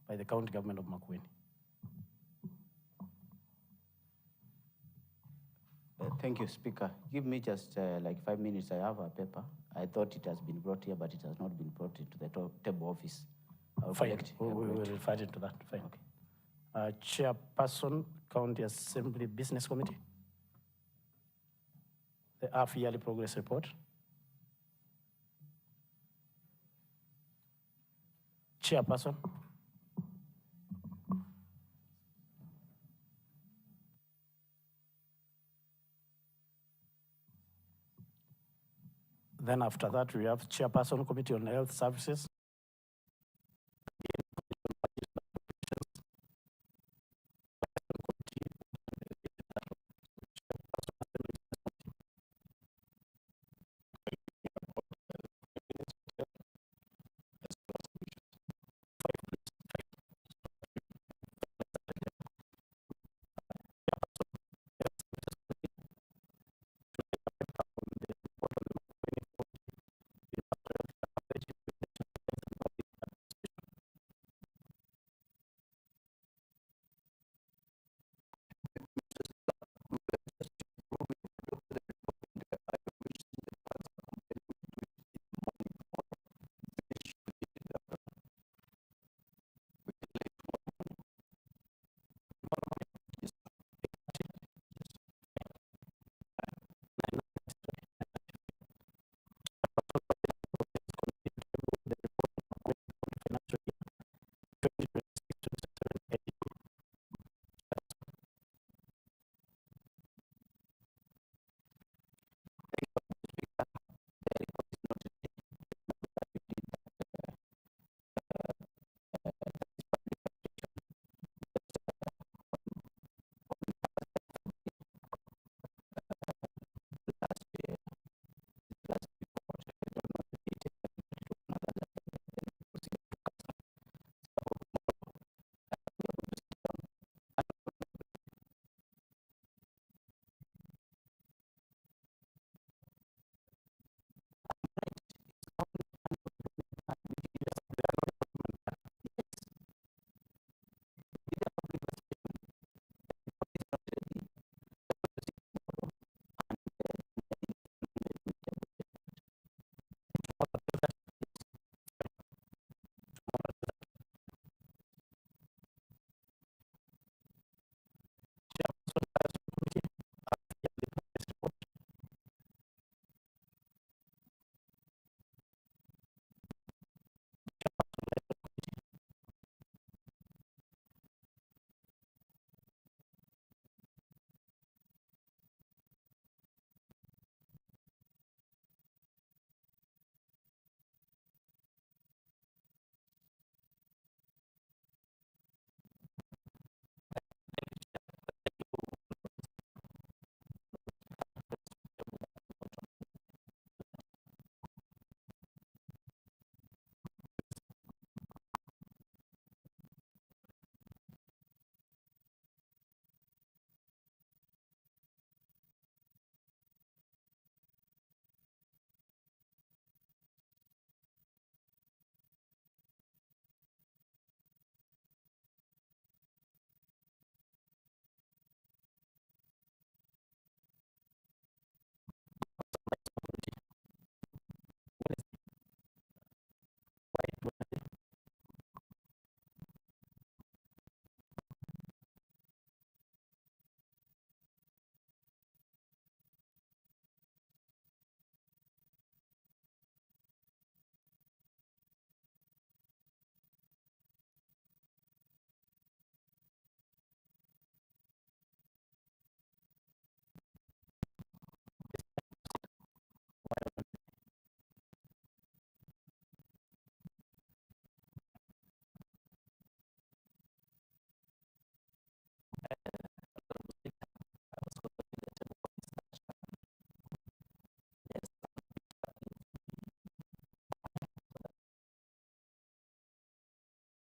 by the county government of Makueni. Thank you, Speaker. Give me just like 5 minutes. I have a paper. I thought it has been brought here, but it has not been brought into the table office. Fine, we will refer it to that. Fine. Okay. Chairperson, County Assembly Business Committee. The half-yearly progress report. Chairperson. Then after that, we have Chairperson, Committee on Health Services.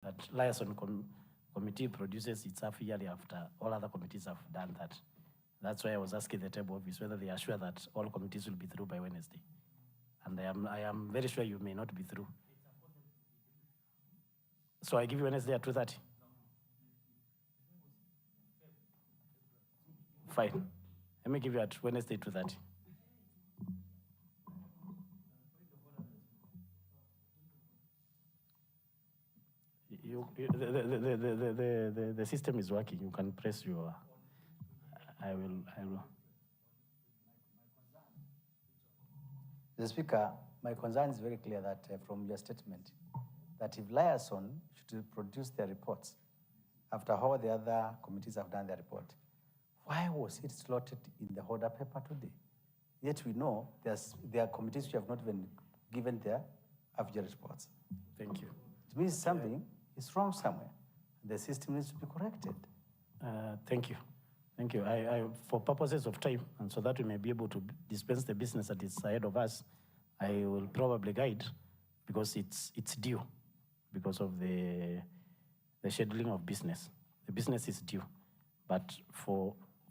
That liaison committee produces its half yearly after all other committees have done that. That's why I was asking the table office whether they are sure that all committees will be through by Wednesday. And I am very sure you may not be through. So I give you Wednesday at 2:30. Fine. Let me give you at Wednesday 2:30. The system is working. You can press your. I will. The Speaker, my concern is very clear that from your statement, that if Liaison should produce their reports after all the other committees have done their report, why was it slotted in the order paper today? Yet we know there are committees who have not even given their official reports. Thank you. It means something is wrong somewhere. The system needs to be corrected. Thank you. Thank you. For purposes of time, and so that we may be able to dispense the business that is ahead of us, I will probably guide, because it's due, because of the scheduling of business. The business is due, but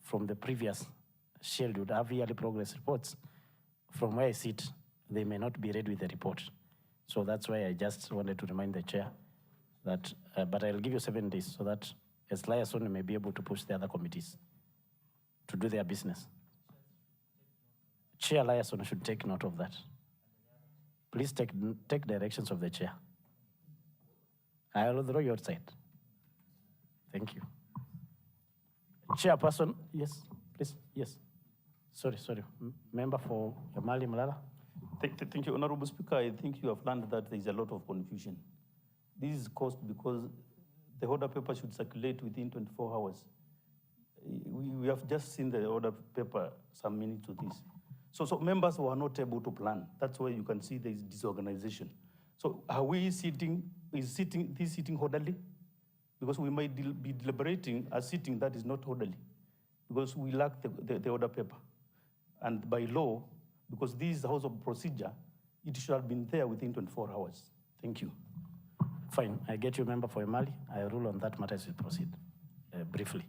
from the previous scheduled yearly progress reports, from where I sit, they may not be ready with the report. So that's why I just wanted to remind the chair that, but I'll give you 7 days so that as Liaison may be able to push the other committees to do their business. Chair Liaison should take note of that. Please take directions of the chair. I will throw you outside. Thank you. Chairperson, yes, please, yes. Sorry. Member for Emali Malala. Thank you, Honorable Speaker. I think you have learned that there is a lot of confusion. This is caused because the order paper should circulate within 24 hours. We have just seen the order paper some minutes to this. So members were not able to plan. That's why you can see there is disorganization. So are we sitting orderly? Because we might be deliberating a sitting that is not orderly, because we lack the order paper. And by law, because this is the House of Procedure, it should have been there within 24 hours. Thank you. Fine, I get you, member for Emali. I rule on that matter as we proceed, briefly.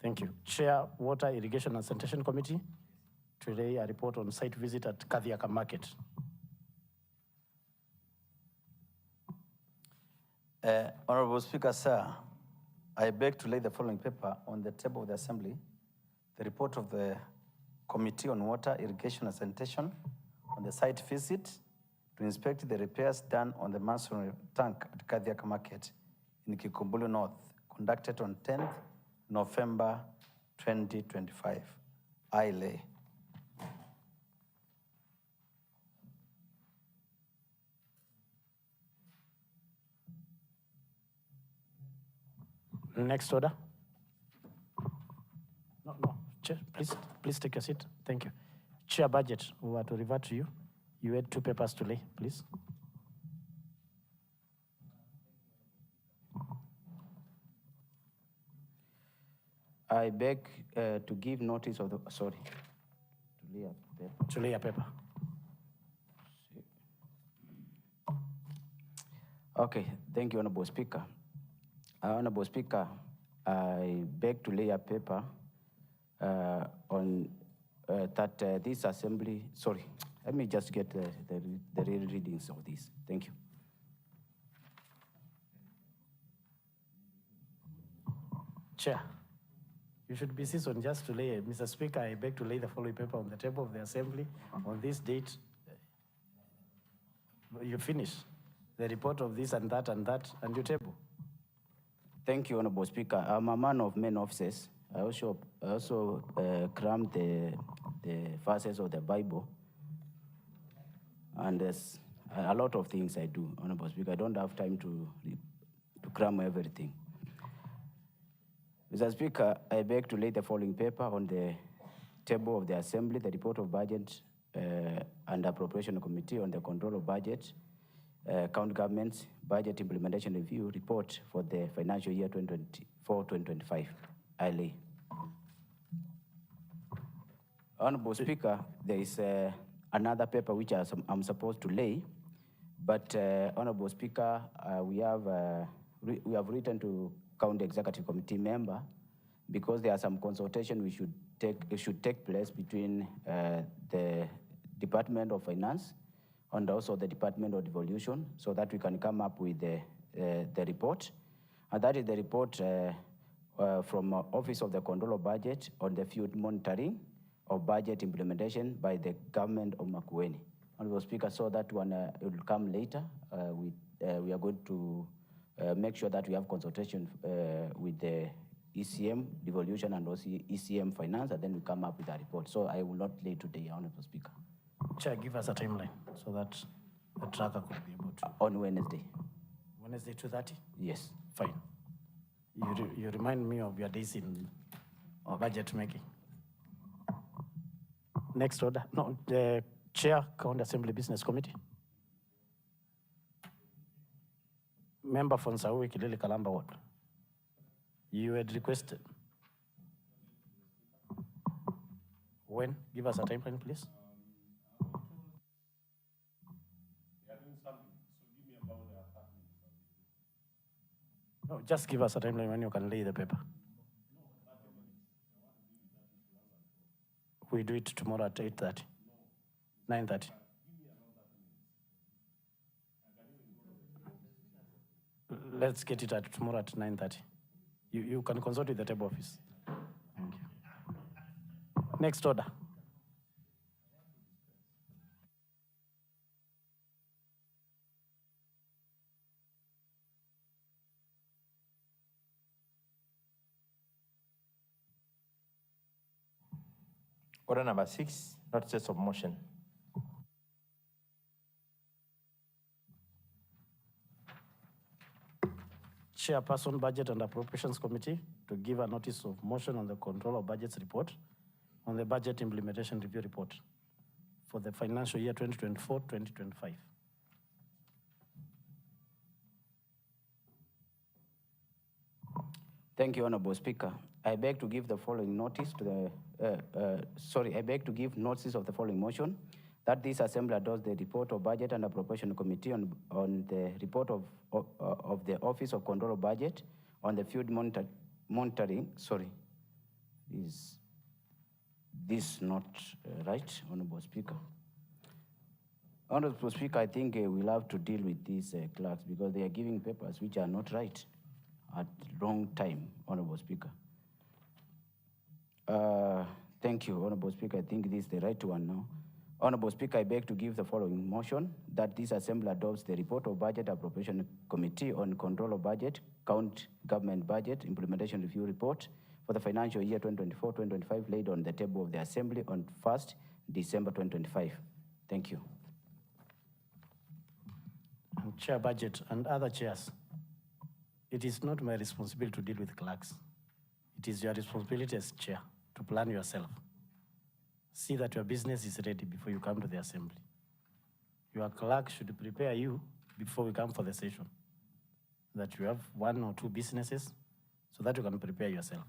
Thank you. Chair, Water, Irrigation and Sanitation Committee. Today, a report on site visit at Kathiaka Market. Honorable Speaker, sir, I beg to lay the following paper on the table of the Assembly: the report of the Committee on Water, Irrigation and Sanitation on the site visit to inspect the repairs done on the masonry tank at Kathiaka Market in Kikumbulu North, conducted on 10th November 2025. I lay. Next order. No. Chair, please take your seat. Thank you. Chair, Budget, we were to revert to you. You had 2 papers to lay, please. I beg to give notice of the, sorry, to lay a paper. To lay a paper. Okay, thank you, Honorable Speaker. Honorable Speaker, I beg to lay a paper on that this assembly, sorry, let me just get the real readings of this. Thank you. Chair, you should be seasoned just to lay, Mr. Speaker, I beg to lay the following paper on the table of the Assembly on this date. You finish the report of this and that, and you table. Thank you, Honorable Speaker. I'm a man of many offices. I also cram the verses of the Bible, and there's a lot of things I do, Honorable Speaker. I don't have time to cram everything. Mr. Speaker, I beg to lay the following paper on the table of the Assembly: the report of Budget and Appropriation Committee on the control of budget, county government's budget implementation review report for the financial year 2024-2025. I lay. Honorable Speaker, there is another paper which I'm supposed to lay, but Honorable Speaker, we have written to County Executive Committee member, because there are some consultation should take place between the Department of Finance and also the Department of Devolution, so that we can come up with the report, and that is the report from Office of the Controller of Budget on the field monitoring of budget implementation by the government of Makueni. Honorable Speaker, so that one will come later. We are going to make sure that we have consultation with the ECM devolution and also ECM finance, and then we come up with a report. So I will not lay today, Honorable Speaker. Chair, give us a timeline so that the tracker could be able to. On Wednesday. Wednesday, 2:30? Yes. Fine. You remind me of your days in budget making. Next order. No, the Chair, County Assembly Business Committee. Member from Sawi Kilili Kalamba Ward. You had requested. When? Give us a timeline, please. No, just give us a timeline when you can lay the paper. We do it tomorrow at 8:30, 9:30. Let's get it at tomorrow at 9:30. You can consult with the table office. Thank you. Next order. Order number 6, notices of motion. Chairperson, Budget and Appropriations Committee, to give a notice of motion on the Control of Budgets report on the Budget Implementation Review Report for the financial year 2024-2025. Thank you, Honorable Speaker. I beg to give the following notice to the, I beg to give notice of the following motion, that this Assembly adopts the report of Budget and Appropriation Committee on the report of the Office of Control of Budget on the field monitoring, is this not right, Honorable Speaker? Honorable Speaker, I think we'll have to deal with these clerks because they are giving papers which are not right at wrong time, Honorable Speaker. Thank you, Honorable Speaker. I think this is the right one now. Honorable Speaker, I beg to give the following motion, that this Assembly adopts the report of Budget Appropriation Committee on Control of Budget, Count Government Budget Implementation Review Report for the financial year 2024-2025 laid on the table of the Assembly on 1st December 2025. Thank you. Chair Budget and other chairs, it is not my responsibility to deal with clerks. It is your responsibility as chair to plan yourself. See that your business is ready before you come to the assembly. Your clerk should prepare you before we come for the session, that you have 1 or 2 businesses so that you can prepare yourself.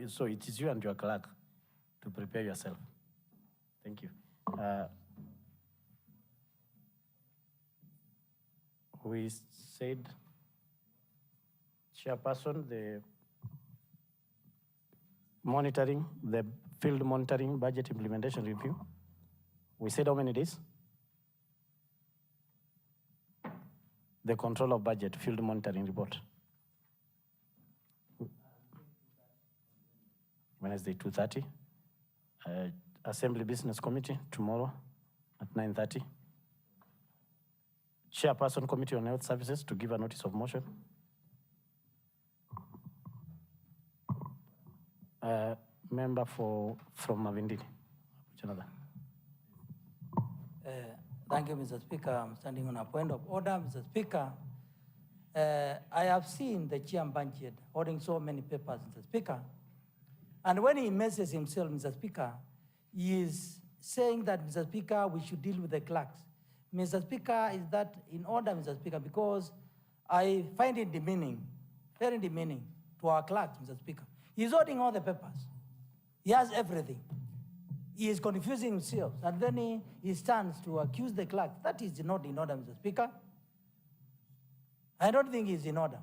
So it is you and your clerk to prepare yourself. Thank you. We said, Chairperson, the monitoring, the field monitoring budget implementation review. We said how many days? The control of budget field monitoring report. Wednesday, 2:30. Assembly Business Committee, tomorrow at 9:30. Chairperson, Committee on Health Services, to give a notice of motion. Member from Mavindini. Thank you, Mr. Speaker. I'm standing on a point of order, Mr. Speaker. I have seen the chair Bunge holding so many papers, Mr. Speaker. And when he messes himself, Mr. Speaker, he is saying that, Mr. Speaker, we should deal with the clerks. Mr. Speaker, is that in order, Mr. Speaker? Because I find it demeaning, very demeaning to our clerks, Mr. Speaker. He's holding all the papers. He has everything. He is confusing himself, and then he stands to accuse the clerk. That is not in order, Mr. Speaker. I don't think he's in order.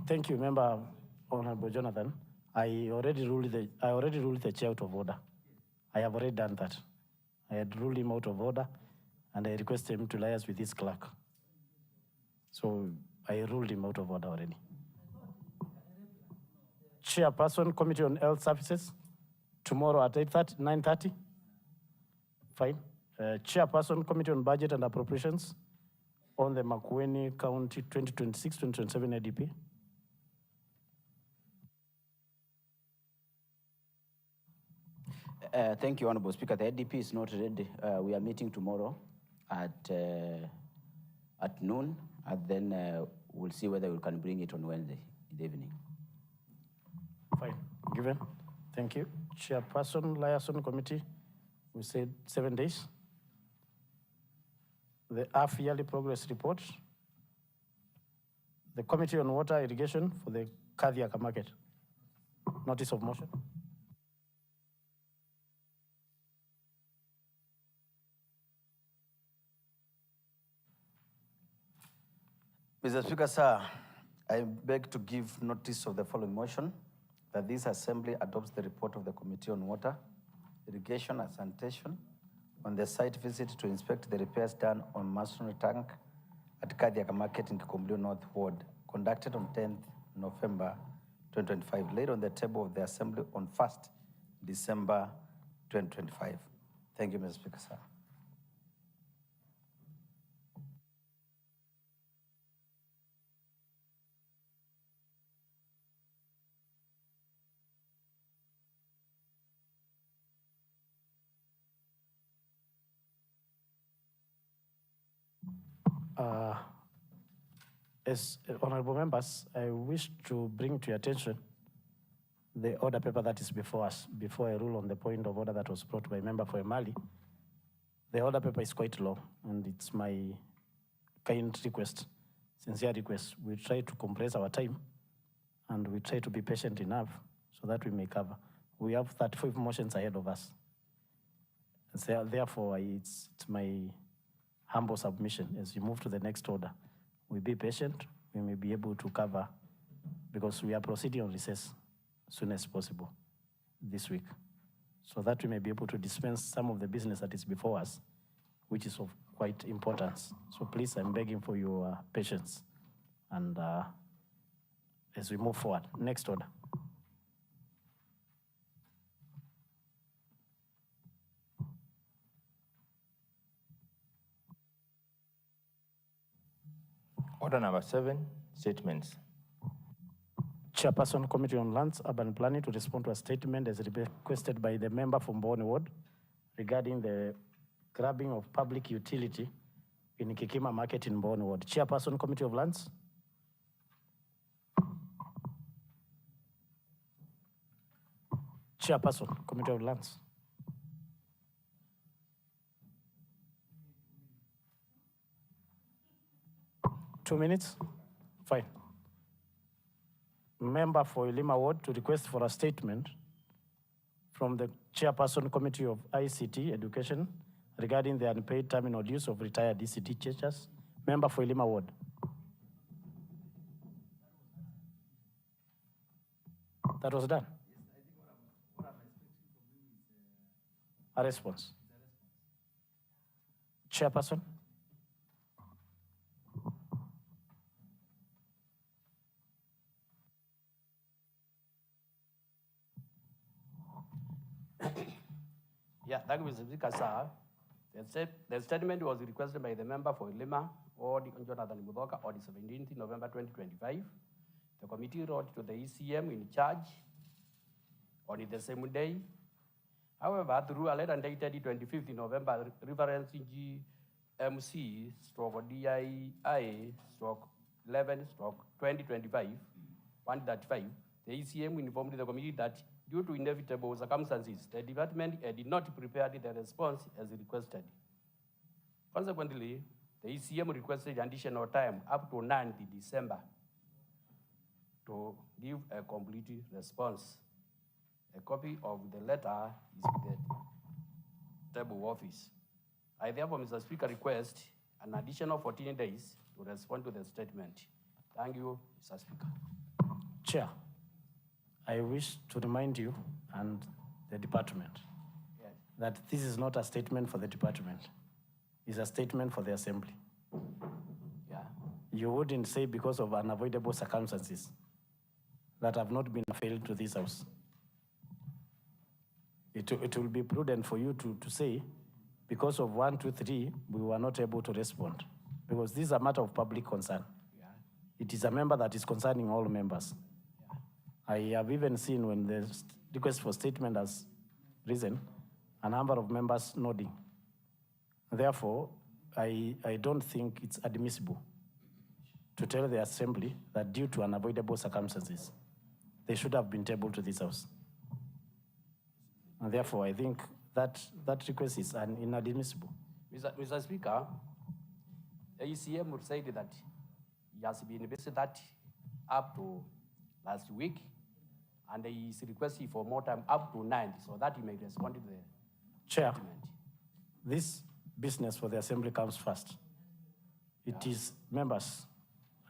Thank you, Member Honorable Jonathan. I already ruled the chair out of order. I have already done that. I had ruled him out of order, and I requested him to liaise with his clerk. So I ruled him out of order already. Chairperson, Committee on Health Services, tomorrow at 8:30, 9:30? Fine. Chairperson, Committee on Budget and Appropriations on the Makueni County 2026-2027 ADP. Thank you, Honorable Speaker. The ADP is not ready. We are meeting tomorrow at noon, and then we'll see whether we can bring it on Wednesday in the evening. Fine, given. Thank you. Chairperson, Liaison Committee, we said 7 days. The half-yearly progress report. The Committee on Water Irrigation for the Kathiaka market. Notice of motion. Mr. Speaker, sir, I beg to give notice of the following motion, that this Assembly adopts the report of the Committee on Water, Irrigation and Sanitation on the site visit to inspect the repairs done on masonry tank at Kathiaka Market in Kikumblu North Ward, conducted on 10th November 2025, laid on the table of the Assembly on 1st December 2025. Thank you, Mr. Speaker, sir. As honorable members, I wish to bring to your attention the order paper that is before us, before I rule on the point of order that was brought by member for Emali. The order paper is quite long, and it's my kind request, sincere request. We try to compress our time, and we try to be patient enough so that we may cover. We have 35 motions ahead of us. So therefore, it's my humble submission as we move to the next order. We be patient, we may be able to cover, because we are proceeding on recess as soon as possible this week, so that we may be able to dispense some of the business that is before us, which is of quite importance. So please, I'm begging for your patience, and as we move forward. Next order. Order number 7, statements. Chairperson, Committee on Lands, Urban Planning, to respond to a statement as requested by the member from Mboni Ward regarding the grabbing of public utility in Kikima Market in Mboni Ward. Chairperson, Committee of Lands. Chairperson, Committee of Lands. Two minutes? Fine. Member for Ilima Ward to request for a statement from the Chairperson, Committee of ICT Education regarding the unpaid terminal dues of retired DCT teachers. Member for Ilima Ward. That was done? A response. Chairperson? Yeah, thank you, Mr. Speaker, sir. The statement was requested by the member for Lima, or Jonathan Mudoka, on the 17th November 2025. The committee wrote to the ECM in charge on the same day. However, through a letter dated 25th November, referencing GMC stroke DII stroke 11 stroke 2025, 135, the ECM informed the committee that due to inevitable circumstances, the department did not prepare the response as requested. Consequently, the ECM requested additional time up to 9th December to give a complete response. A copy of the letter is with the table office. I therefore, Mr. Speaker, request an additional 14 days to respond to the statement. Thank you, Mr. Speaker. Chair, I wish to remind you and the department that this is not a statement for the department. It's a statement for the assembly. Yeah. you wouldn't say because of unavoidable circumstances that have not been failed to this house. It will be prudent for you to say, because of 1, 2, 3, we were not able to respond. Because this is a matter of public concern. Yeah. It is a member that is concerning all members. Yeah. I have even seen when the request for statement has risen, a number of members nodding. Therefore, I don't think it's admissible to tell the Assembly that due to unavoidable circumstances, they should have been tabled to this house. And therefore, I think that request is inadmissible. Mr. Speaker, the ECM would say that he has been visited up to last week, and he is requesting for more time up to 9th, so that he may respond to the Chair, statement. this business for the Assembly comes first. It is, members,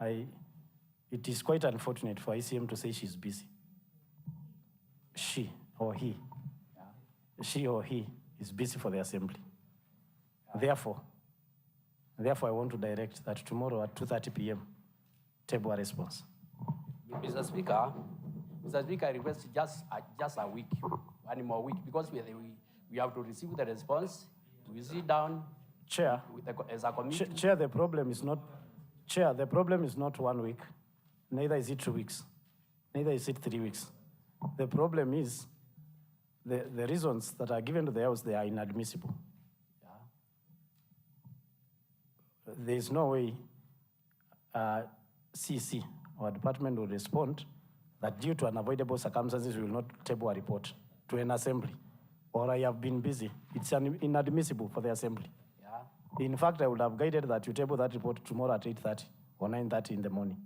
it is quite unfortunate for ICM to say she's busy. She or he is busy for the Assembly. Therefore, I want to direct that tomorrow at 2:30 p.m., table a response. Mr. Speaker, I request just a week, 1 more week, because we have to receive the response. We sit down. Chair, as a committee. Chair, the problem is not 1 week, neither is it 2 weeks, neither is it 3 weeks. The problem is the reasons that are given to the House, they are inadmissible. Yeah. There is no way CC, our department, will respond that due to unavoidable circumstances, we will not table a report to an Assembly, or I have been busy. It's inadmissible for the Assembly. Yeah. In fact, I would have guided that you table that report tomorrow at 8:30 or 9:30 in the morning.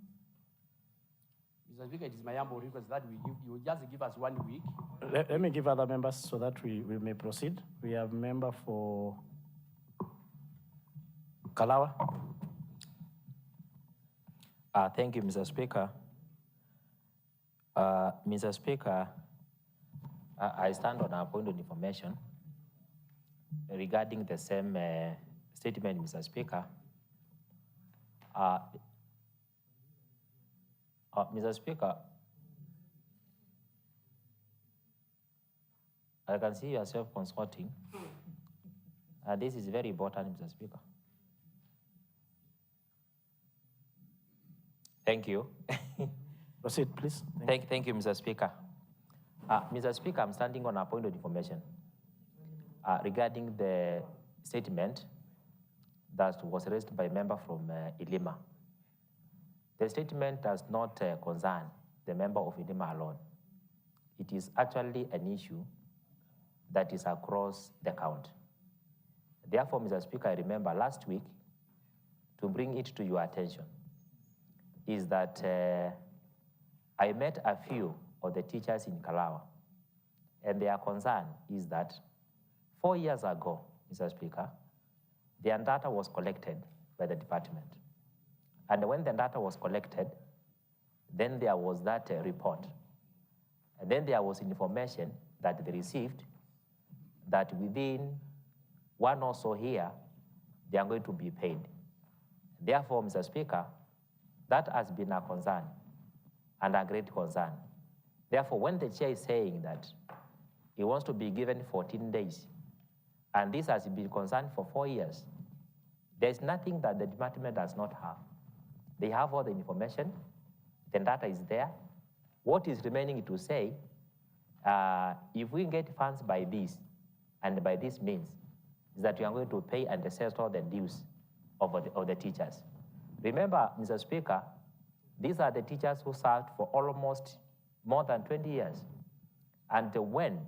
Mr. Speaker, it is my humble request that you just give us 1 week. Let me give other members so that we may proceed. We have member for Kalawa. Thank you, Mr. Speaker. Mr. Speaker, I stand on a point of information regarding the same statement, Mr. Speaker. Mr. Speaker, I can see yourself consulting. This is very important, Mr. Speaker. Thank you. Proceed, please. Thank you, Mr. Speaker. Mr. Speaker, I'm standing on a point of information regarding the statement that was raised by a member from Ilima. The statement does not concern the member of Ilima alone. It is actually an issue that is across the county. Therefore, Mr. Speaker, I remember last week, to bring it to your attention, is that I met a few of the teachers in Kalawa, and their concern is that 4 years ago, Mr. Speaker, their data was collected by the department. And when the data was collected, then there was that report. And then there was information that they received that within 1 or so year, they are going to be paid. Therefore, Mr. Speaker, that has been a concern and a great concern. Therefore, when the chair is saying that he wants to be given 14 days, and this has been concerned for 4 years, there's nothing that the department does not have. They have all the information, the data is there. What is remaining to say, if we get funds by this, and by this means, is that we are going to pay and settle the dues of the teachers. Remember, Mr. Speaker, these are the teachers who served for almost more than 20 years. And when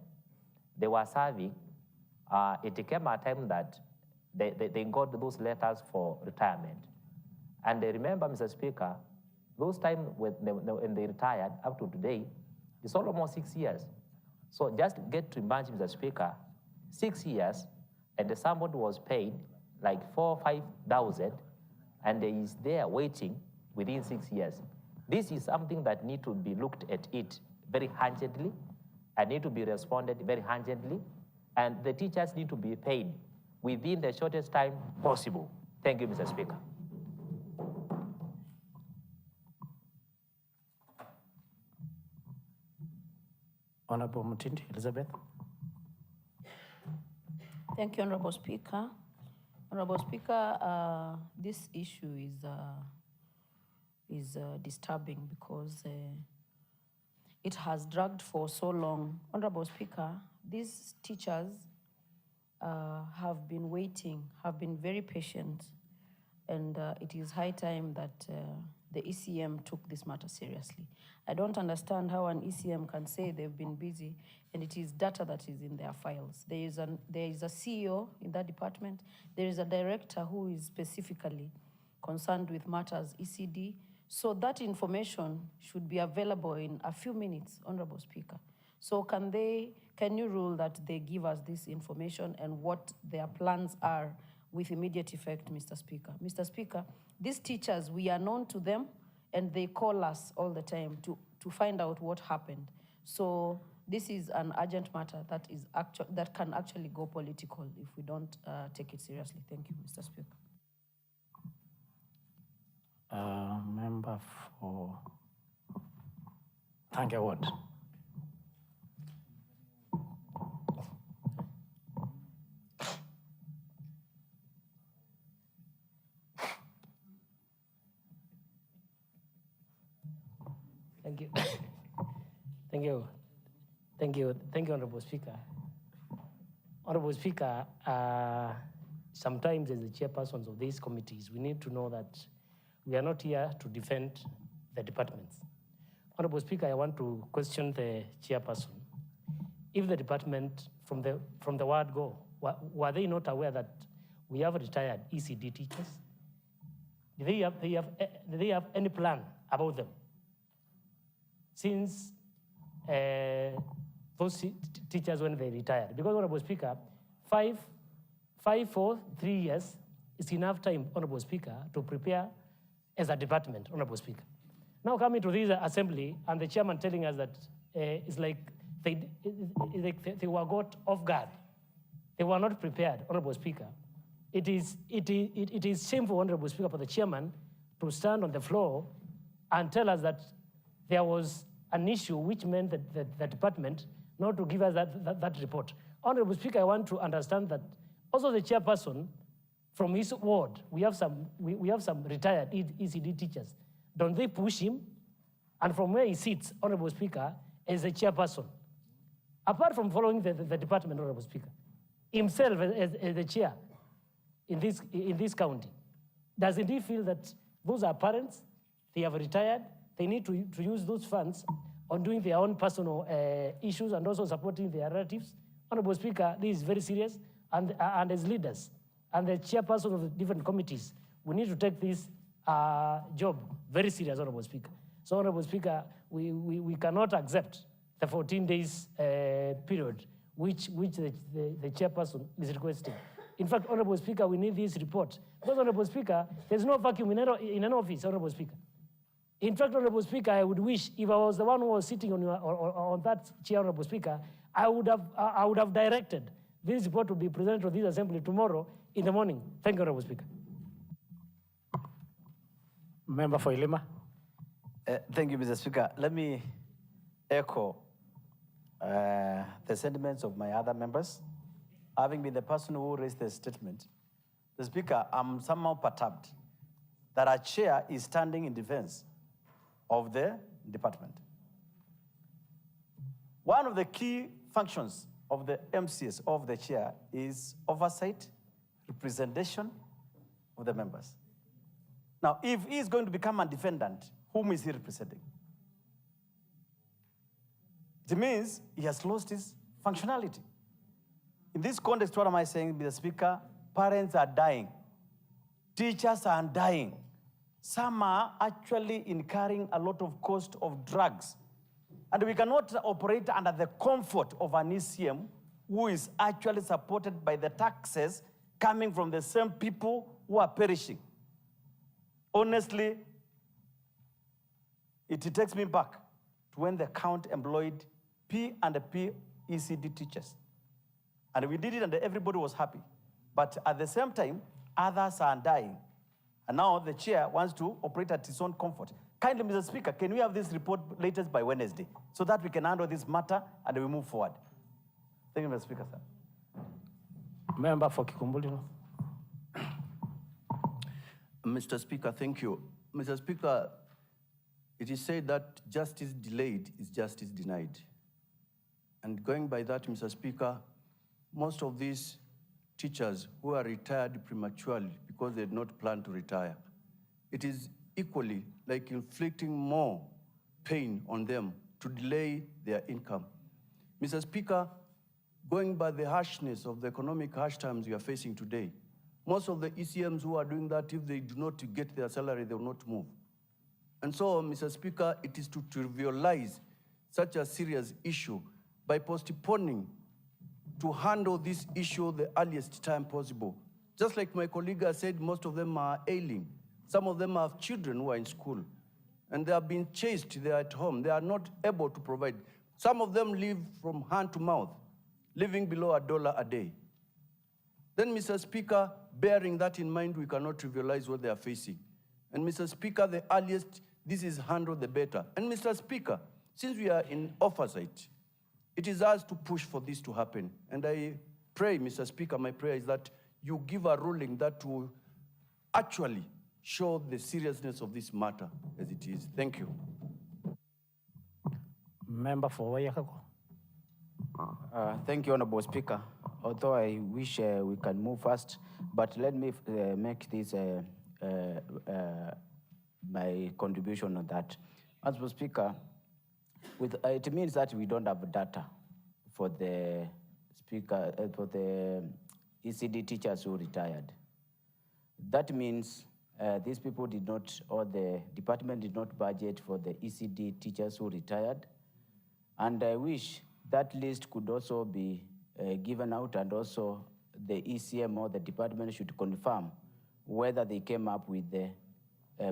they were serving, it came a time that they got those letters for retirement. And I remember, Mr. Speaker, those times when they retired up to today, it's almost 6 years. So just get to imagine, Mr. Speaker, 6 years, and somebody was paid like 4,000 or 5,000, and he is there waiting within 6 years. This is something that needs to be looked at it very urgently, and need to be responded very urgently, and the teachers need to be paid within the shortest time possible. Thank you, Mr. Speaker. Honorable Mutindi Elizabeth. Thank you, Honorable Speaker. Honorable Speaker, this issue is disturbing because it has dragged for so long. Honorable Speaker, these teachers have been waiting, have been very patient, and it is high time that the ECM took this matter seriously. I don't understand how an ECM can say they've been busy and it is data that is in their files. There is a CEO in that department. There is a director who is specifically concerned with matters ECD. So that information should be available in a few minutes, Honorable Speaker. So can you rule that they give us this information and what their plans are with immediate effect, Mr. Speaker? Mr. Speaker, these teachers, we are known to them and they call us all the time to find out what happened. So this is an urgent matter that can actually go political if we don't take it seriously. Thank you, Mr. Speaker. Member for Bunge Ward. Thank you. Thank you. Thank you. Thank you, Honorable Speaker. Honorable Speaker, sometimes as the chairpersons of these committees, we need to know that we are not here to defend the departments. Honorable Speaker, I want to question the chairperson. If the department, from the word go, were they not aware that we have retired ECD teachers? Do they have any plan about them? Since those teachers when they retired. Because, Honorable Speaker, 5 for 3 years is enough time, Honorable Speaker, to prepare as a department, Honorable Speaker. Now coming to this assembly and the chairman telling us that it's like they were caught off guard. They were not prepared, Honorable Speaker. It is shameful, Honorable Speaker, for the chairman to stand on the floor and tell us that there was an issue which meant that the department not to give us that report. Honorable Speaker, I want to understand that also the chairperson from his ward, we have some retired ECD teachers. Don't they push him? And from where he sits, Honorable Speaker, as a chairperson, apart from following the department, Honorable Speaker, himself as the chair in this county, doesn't he feel that those are parents, they have retired, they need to use those funds on doing their own personal issues and also supporting their relatives? Honorable Speaker, this is very serious, and as leaders and the chairperson of the different committees, we need to take this job very serious, Honorable Speaker. So, Honorable Speaker, we cannot accept the 14 days period which the chairperson is requesting. In fact, Honorable Speaker, we need this report. Because, Honorable Speaker, there's no vacuum in an office, Honorable Speaker. In fact, Honorable Speaker, I would wish if I was the one who was sitting on that chair, Honorable Speaker, I would have directed this report to be presented to this assembly tomorrow in the morning. Thank you, Honorable Speaker. Member for Ilima. Thank you, Mr. Speaker. Let me echo the sentiments of my other members. Having been the person who raised the statement, the Speaker, I'm somehow perturbed that our chair is standing in defense of the department. One of the key functions of the MCS, of the chair, is oversight, representation of the members. Now, if he is going to become a defendant, whom is he representing? It means he has lost his functionality. In this context, what am I saying, Mr. Speaker? Parents are dying. Teachers are dying. Some are actually incurring a lot of cost of drugs. And we cannot operate under the comfort of an ECM who is actually supported by the taxes coming from the same people who are perishing. Honestly, it takes me back to when the county employed P and P ECD teachers. And we did it and everybody was happy. But at the same time, others are dying. And now the chair wants to operate at his own comfort. Kindly, Mr. Speaker, can we have this report latest by Wednesday so that we can handle this matter and we move forward? Thank you, Mr. Speaker, sir. Member for Kikumbuli. Mr. Speaker, thank you. Mr. Speaker, it is said that justice delayed is justice denied. And going by that, Mr. Speaker, most of these teachers who are retired prematurely because they did not plan to retire, it is equally like inflicting more pain on them to delay their income. Mr. Speaker, going by the harshness of the economic harsh times we are facing today, most of the ECMs who are doing that, if they do not get their salary, they will not move. And so, Mr. Speaker, it is to trivialize such a serious issue by postponing to handle this issue the earliest time possible. Just like my colleague has said, most of them are ailing. Some of them have children who are in school, and they have been chased, they are at home. They are not able to provide. Some of them live from hand to mouth, living below $1 a day. Then, Mr. Speaker, bearing that in mind, we cannot trivialize what they are facing. And Mr. Speaker, the earliest this is handled, the better. And Mr. Speaker, since we are in oversight, it is us to push for this to happen. And I pray, Mr. Speaker, my prayer is that you give a ruling that will actually show the seriousness of this matter as it is. Thank you. Member for Wayakako. Thank you, Honorable Speaker. Although I wish we can move fast, but let me make this my contribution on that. Honorable Speaker, it means that we don't have data for the for the ECD teachers who retired. That means these people did not, or the department did not budget for the ECD teachers who retired. And I wish that list could also be given out, and also the ECM or the department should confirm whether they came up with the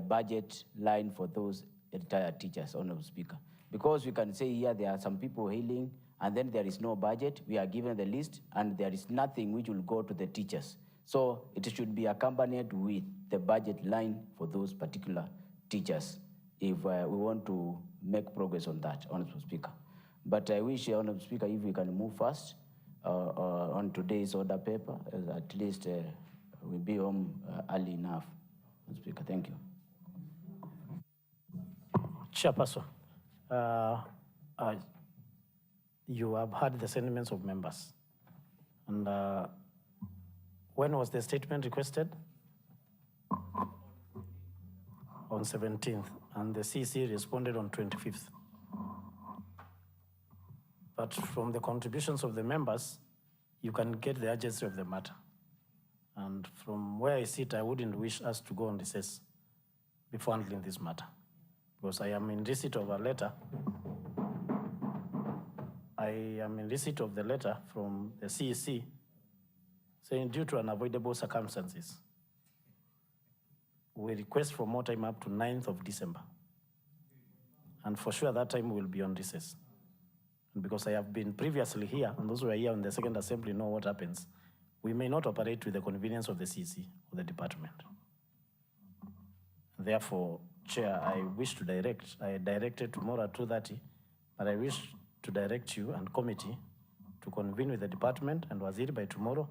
budget line for those retired teachers, Honorable Speaker. Because we can say here there are some people healing, and then there is no budget. We are given the list, and there is nothing which will go to the teachers. So it should be accompanied with the budget line for those particular teachers if we want to make progress on that, Honorable Speaker. But I wish, Honorable Speaker, if we can move fast on today's order paper, at least we'll be home early enough. Honorable Speaker, thank you. Chairperson, you have heard the sentiments of members. And when was the statement requested? On 17th, and the CC responded on 25th. But from the contributions of the members, you can get the urgency of the matter. And from where I sit, I wouldn't wish us to go on recess before handling this matter, because I am in receipt of a letter. I am in receipt of the letter from the CEC saying due to unavoidable circumstances, we request for more time up to 9th of December. And for sure that time will be on recess. And because I have been previously here, and those who are here in the second assembly know what happens, we may not operate with the convenience of the CEC or the department. Therefore, Chair, I directed tomorrow at 2:30, but I wish to direct you and committee to convene with the department and Waziri by tomorrow,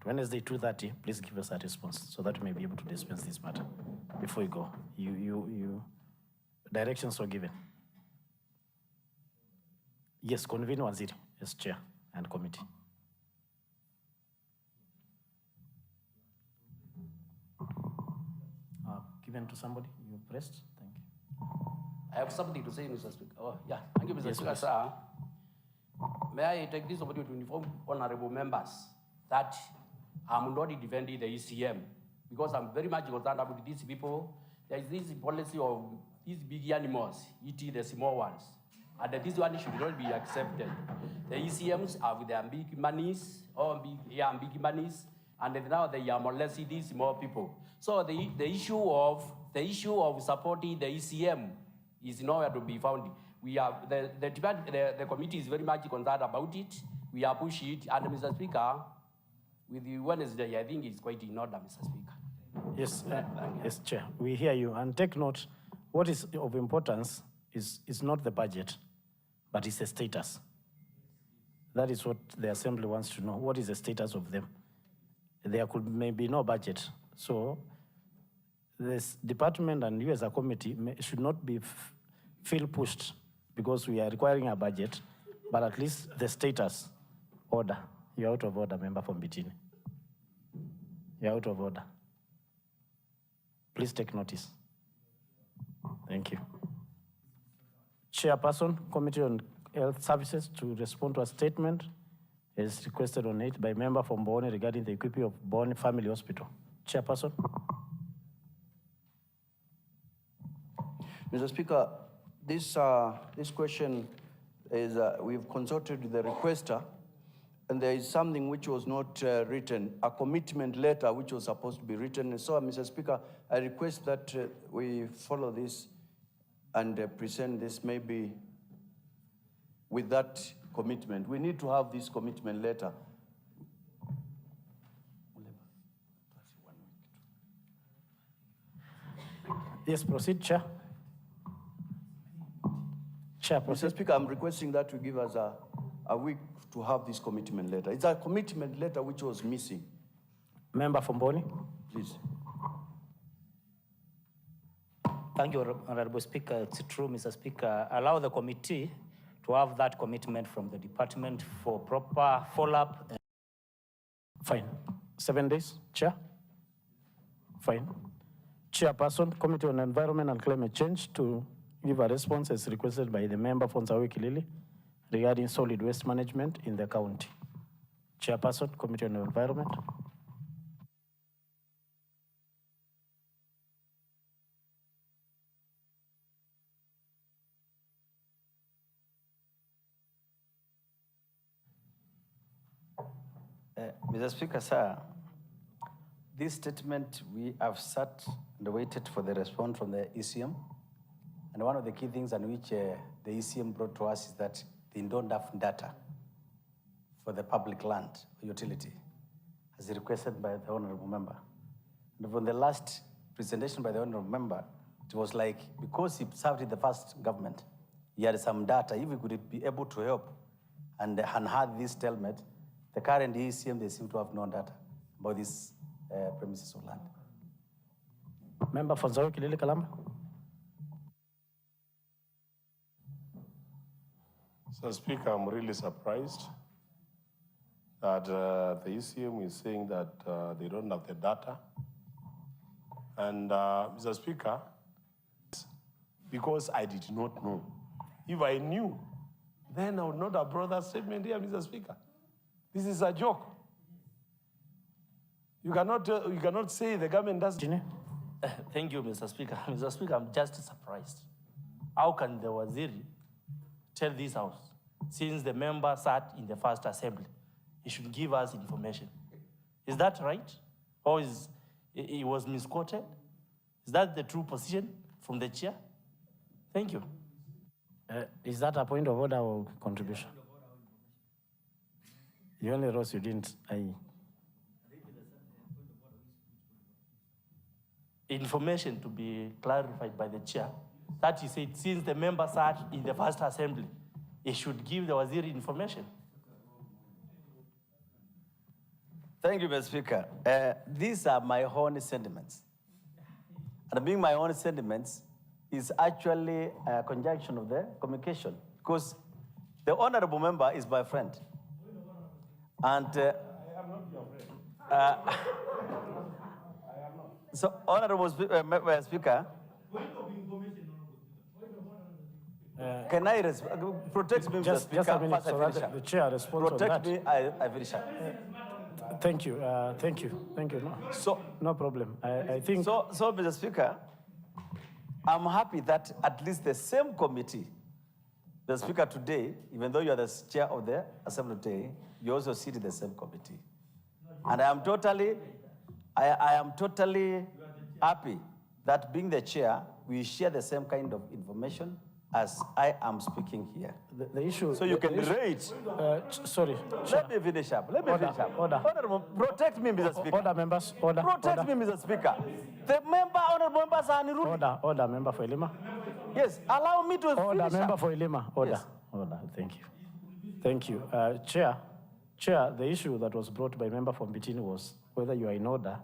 Wednesday 2:30, please give us a response so that we may be able to dispense this matter before you go. Directions were given. Yes, convene Waziri as chair and committee. Given to somebody, you pressed, thank you. I have something to say, Mr. Speaker. Oh, yeah, thank you, Mr. Speaker, sir. May I take this opportunity to inform honorable members that I'm not defending the ECM, because I'm very much concerned about these people. There is this policy of these big animals eating the small ones, and this one should not be accepted. The ECMs have their big monies, and now they are molesting these small people. So the issue of supporting the ECM is nowhere to be found. We have the committee is very much concerned about it. We are pushing it, and Mr. Speaker, with the Wednesday, I think it's quite in order, Mr. Speaker. Yes, yes, Chair. We hear you, and take note. What is of importance is not the budget, but it's the status. That is what the assembly wants to know. What is the status of them? There could maybe no budget. So this department and you as a committee should not be feel pushed because we are requiring a budget, but at least the status order. You're out of order, member from Bitini. You're out of order. Please take notice. Thank you. Chairperson, Committee on Health Services, to respond to a statement as requested on it by member from Bunge regarding the equipping of Bunge Family Hospital. Chairperson. Mr. Speaker, this question is, we've consulted with the requester, and there is something which was not written, a commitment letter which was supposed to be written. And so, Mr. Speaker, I request that we follow this and present this maybe with that commitment. We need to have this commitment letter. Yes, proceed, Chair. Chair, proceed. Mr. Speaker, I'm requesting that you give us a week to have this commitment letter. It's a commitment letter which was missing. Member from Bunge. Please. Thank you, Honorable Speaker. It's true, Mr. Speaker. Allow the committee to have that commitment from the department for proper follow-up. Fine. 7 days, Chair? Fine. Chairperson, Committee on Environment and Climate Change, to give a response as requested by the member from Nsawe Kilili regarding solid waste management in the county. Chairperson, Committee on Environment. Mr. Speaker, sir, this statement, we have sat and waited for the response from the ECM. And one of the key things on which the ECM brought to us is that they don't have data for the public land utility, as requested by the honorable member. And from the last presentation by the honorable member, it was like, because he served in the first government, he had some data. If we could be able to help and had this stalemate, the current ECM, they seem to have no data about these premises of land. Member from Nsawe Kilili Kalamba. So, Speaker, I'm really surprised that the ECM is saying that they don't have the data. And, Mr. Speaker, because I did not know. If I knew, then I would not have brought that statement here, Mr. Speaker. This is a joke. You cannot say the government doesn't. Thank you, Mr. Speaker. Mr. Speaker, I'm just surprised. How can the Waziri tell this House, since the member sat in the first assembly, he should give us information? Is that right? Or is he was misquoted? Is that the true position from the chair? Thank you. Is that a point of order or contribution? You only rose, you didn't. Information to be clarified by the chair, that he said, since the member sat in the first assembly, he should give the Waziri information. Thank you, Mr. Speaker. These are my own sentiments. And being my own sentiments is actually a conjunction of the communication, because the honorable member is my friend. And I am not your friend. So, honorable Speaker, can I protect me, Mr. Speaker? Just a minute, so that the chair responds on that. Protect me, I finish up. Thank you, thank you. No, no problem. I think. So, Mr. Speaker, I'm happy that at least the same committee, the Speaker today, even though you are the chair of the Assembly today, you also sit in the same committee. And I am totally happy that being the chair, we share the same kind of information as I am speaking here. The issue. So you the can issue- rate. Sorry. Let me finish up. Let me Order, finish up. order. Honorable, protect me, Mr. Speaker. Order, members. Order. Protect order. me, Mr. Speaker. The honorable members are unruly. Order, member for Elima. Yes, allow me to Order, finish member up. for Elima. Order. Yes. Order. Thank you. Thank you. Chair, the issue that was brought by member from Bitini was whether you are in order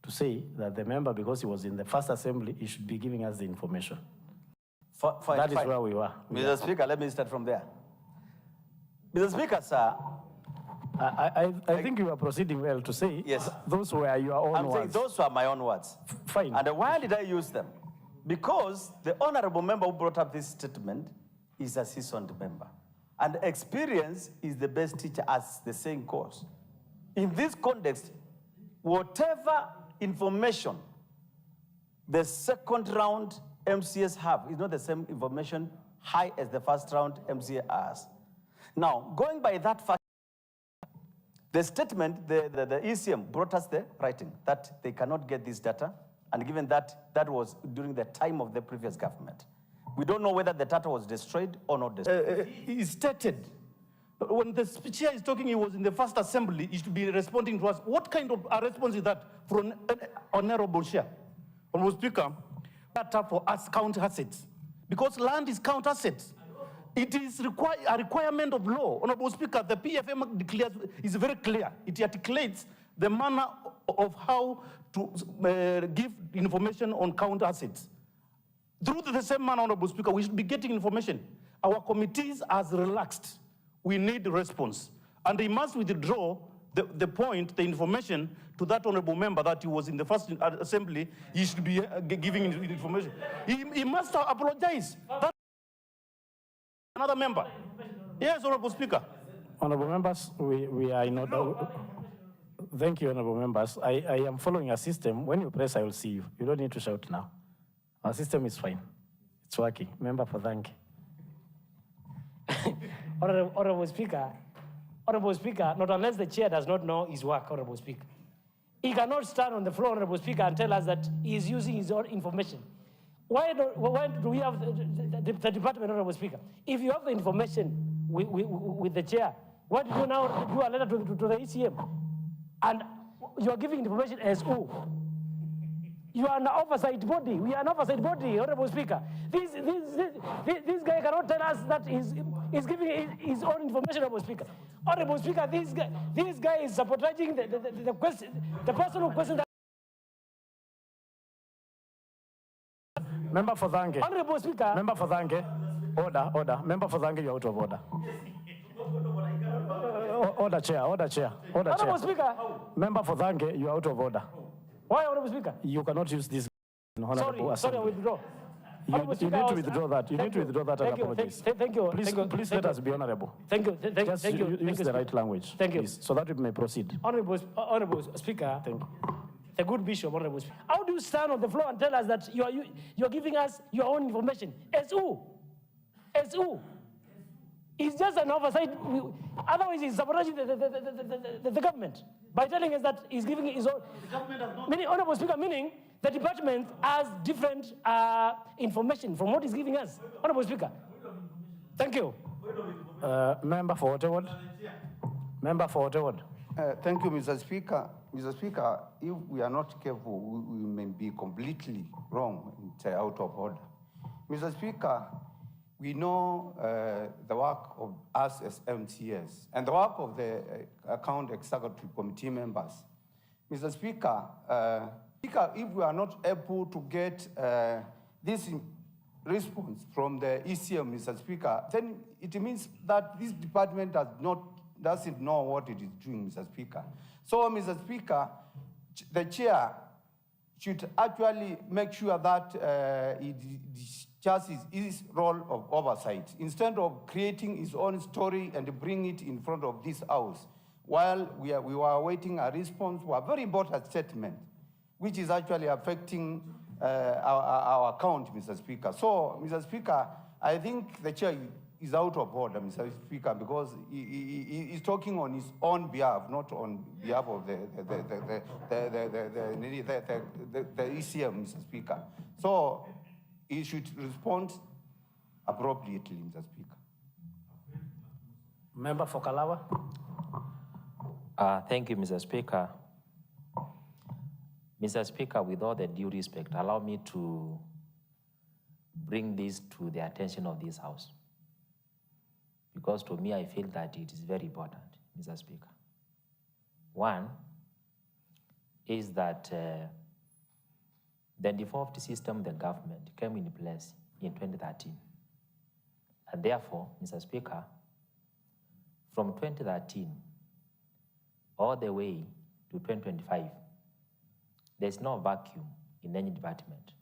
to say that the member, because he was in the first assembly, he should be giving us the information. Fine, That is fine. where we were. Mr. Speaker, let me start from there. Mr. Speaker, sir. I think you are proceeding well to say Yes. Those were your own I'm saying words. those were my own words. Fine. And why did I use them? Because the honorable member who brought up this statement is a seasoned member. And experience is the best teacher, as the saying goes. In this context, whatever information the second round MCS have is not the same information high as the first round MCA has. Now, going by that fact, the statement, the ECM brought us the writing that they cannot get this data, and given that that was during the time of the previous government. We don't know whether the data was destroyed or not destroyed. He stated, when the chair is talking, he was in the first assembly, he should be responding to us. What kind of a response is that from an honorable chair? Honorable Speaker, data for us count assets. Because land is count assets. It is a requirement of law. Honorable Speaker, the PFM declares, is very clear. It articulates the manner of how to give information on count assets. Through the same manner, Honorable Speaker, we should be getting information. Our committees has relaxed. We need response. And he must withdraw the point, the information to that honorable member that he was in the first assembly. He should be giving information. He must apologize. That another member. Yes, Honorable Speaker. Honorable members, we are in order. Thank you, honorable members. I am following a system. When you press, I will see you. You don't need to shout now. Our system is fine. It's working. Member for thank you. Honorable Speaker, not unless the chair does not know his work, Honorable Speaker. He cannot stand on the floor, Honorable Speaker, and tell us that he is using his own information. Why do we have the department, Honorable Speaker? If you have the information with the chair, why did you now do a letter to the ECM? And you are giving information as who? You are an oversight body. We are an oversight body, Honorable Speaker. This guy cannot tell us that he's giving his own information, Honorable Speaker. Honorable Speaker, this guy is sabotaging the person who questioned that. Member for Thanke. Honorable Speaker. Member for Thanke. Order. Member for Thanke, you're out of order. Order, Chair. Honorable Speaker. Member for Thanke, you're out of order. Why, Honorable Speaker? You cannot use this in honorable Sorry, I assembly. withdraw. You need to withdraw that. You need to withdraw that and apologize. Thank you. Please let us be honorable. Thank you. Just use the right language. Thank you. Please, so that we may proceed. Honorable Speaker. Thank you. The good bishop, Honorable Speaker. How do you stand on the floor and tell us that you are giving us your own information? As who? It's just an oversight. Otherwise, he's sabotaging the government by telling us that he's giving his own. Meaning, Honorable Speaker, meaning the department has different information from what he's giving us. Honorable Speaker. Thank you. Member for Waterward. Thank you, Mr. Speaker. Mr. Speaker, if we are not careful, we may be completely wrong and out of order. Mr. Speaker, we know the work of us as MCS and the work of the Account Executive Committee members. Mr. Speaker, if we are not able to get this response from the ECM, Mr. Speaker, then it means that this department doesn't know what it is doing, Mr. Speaker. So, Mr. Speaker, the chair should actually make sure that it discharges his role of oversight instead of creating his own story and bring it in front of this house. While we were awaiting a response to a very important statement, which is actually affecting our account, Mr. Speaker. So, Mr. Speaker, I think the chair is out of order, Mr. Speaker, because he's talking on his own behalf, not on behalf of the ECM, Mr. Speaker. So he should respond appropriately, Mr. Speaker. Member for Kalawa. Thank you, Mr. Speaker. Mr. Speaker, with all the due respect, allow me to bring this to the attention of this House. Because to me, I feel that it is very important, Mr. Speaker. One is that the default system of the government came in place in 2013. And therefore, Mr. Speaker, from 2013 all the way to 2025, there's no vacuum in any department.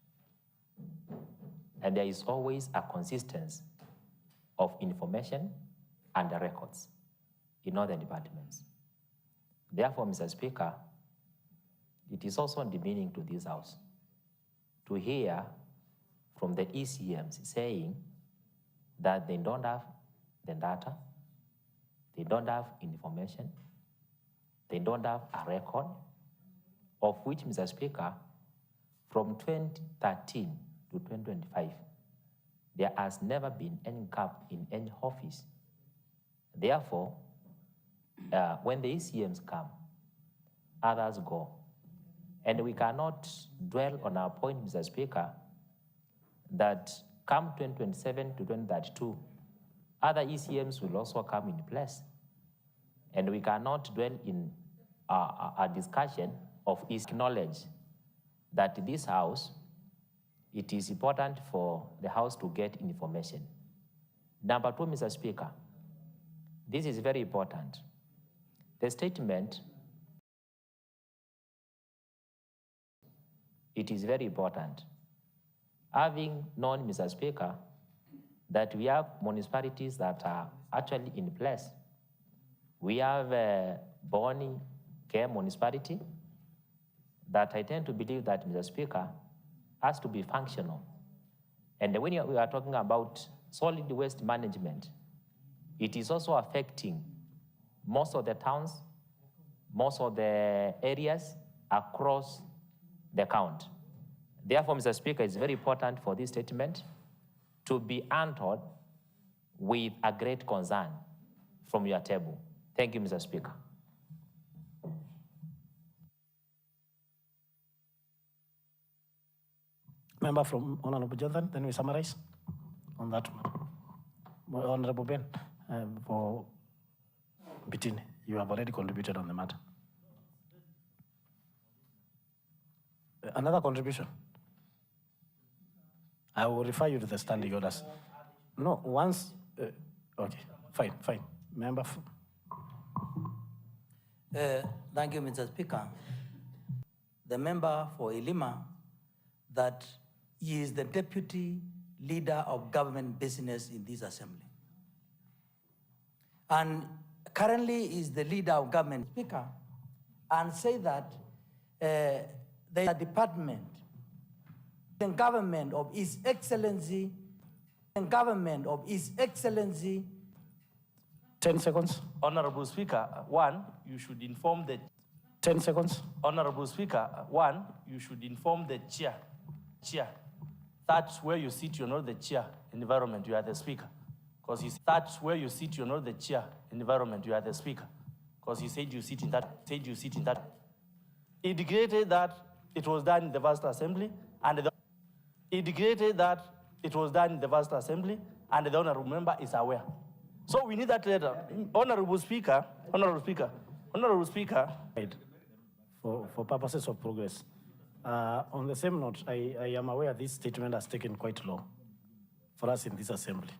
And there is always a consistency of information and the records in all the departments. Therefore, Mr. Speaker, it is also demeaning to this House to hear from the ECMs saying that they don't have the data, they don't have information, they don't have a record, of which, Mr. Speaker, from 2013 to 2025, there has never been any gap in any office. Therefore, when the ECMs come, others go. And we cannot dwell on our point, Mr. Speaker, that come 2027 to 2032, other ECMs will also come in place. And we cannot dwell in a discussion of knowledge that this House, it is important for the House to get information. Number two, Mr. Speaker, this is very important. The statement, it is very important. Having known, Mr. Speaker, that we have municipalities that are actually in place. We have Boni Care Municipality that I tend to believe that, Mr. Speaker, has to be functional. And when we are talking about solid waste management, it is also affecting most of the towns, most of the areas across the county. Therefore, Mr. Speaker, it's very important for this statement to be answered with a great concern from your table. Thank you, Mr. Speaker. Member from Honorable Jonathan, then we summarize on that one. Honorable Ben, for Bitini, you have already contributed on the matter. Another contribution? I will refer you to the standing orders. No, once, okay, fine. Member. Thank you, Mr. Speaker. The member for Ilima, that he is the deputy leader of government business in this assembly. And currently is the leader of government speaker, and say that the department, the government of His Excellency, 10 seconds. Honorable Speaker, one, you should inform the 10 seconds. Honorable Speaker, one, you should inform the chair. That's where you sit, you're not the chair environment, you are the speaker. Because that's where you sit, you're not the chair environment, you are the speaker. Because he said you sit in that. Indicated that it was done in the vast assembly, and the honorable member is aware. So we need that letter. Honorable Speaker. For purposes of progress. On the same note, I am aware this statement has taken quite long for us in this assembly.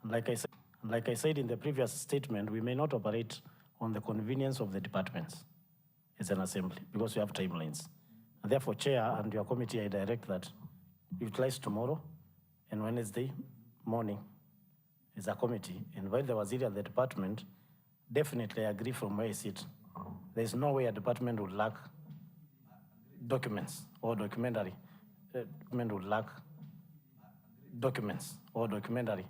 And like I said in the previous statement, we may not operate on the convenience of the departments as an assembly because we have timelines. And therefore, Chair and your committee, I direct that utilize tomorrow and Wednesday morning as a committee. And while the waziri at the department, definitely I agree from where I sit. There's no way a department would lack documents or documentary. Document would lack documents or documentary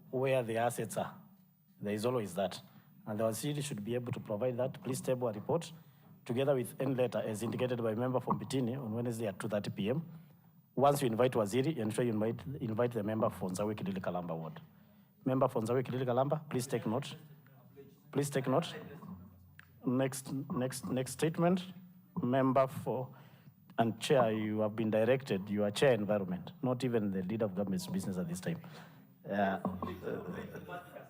where the assets are. There is always that. And the waziri should be able to provide that. Please table a report together with any letter as indicated by member from Bitini on Wednesday at 2:30 p.m. once you invite Waziri, ensure you invite the member for Nzawi Kidili Kalamba ward. Member for Nzawi Kidili Kalamba, please take note. Please take note. Next statement. Member for, and chair, you have been directed, you are chair environment, not even the leader of government's business at this time.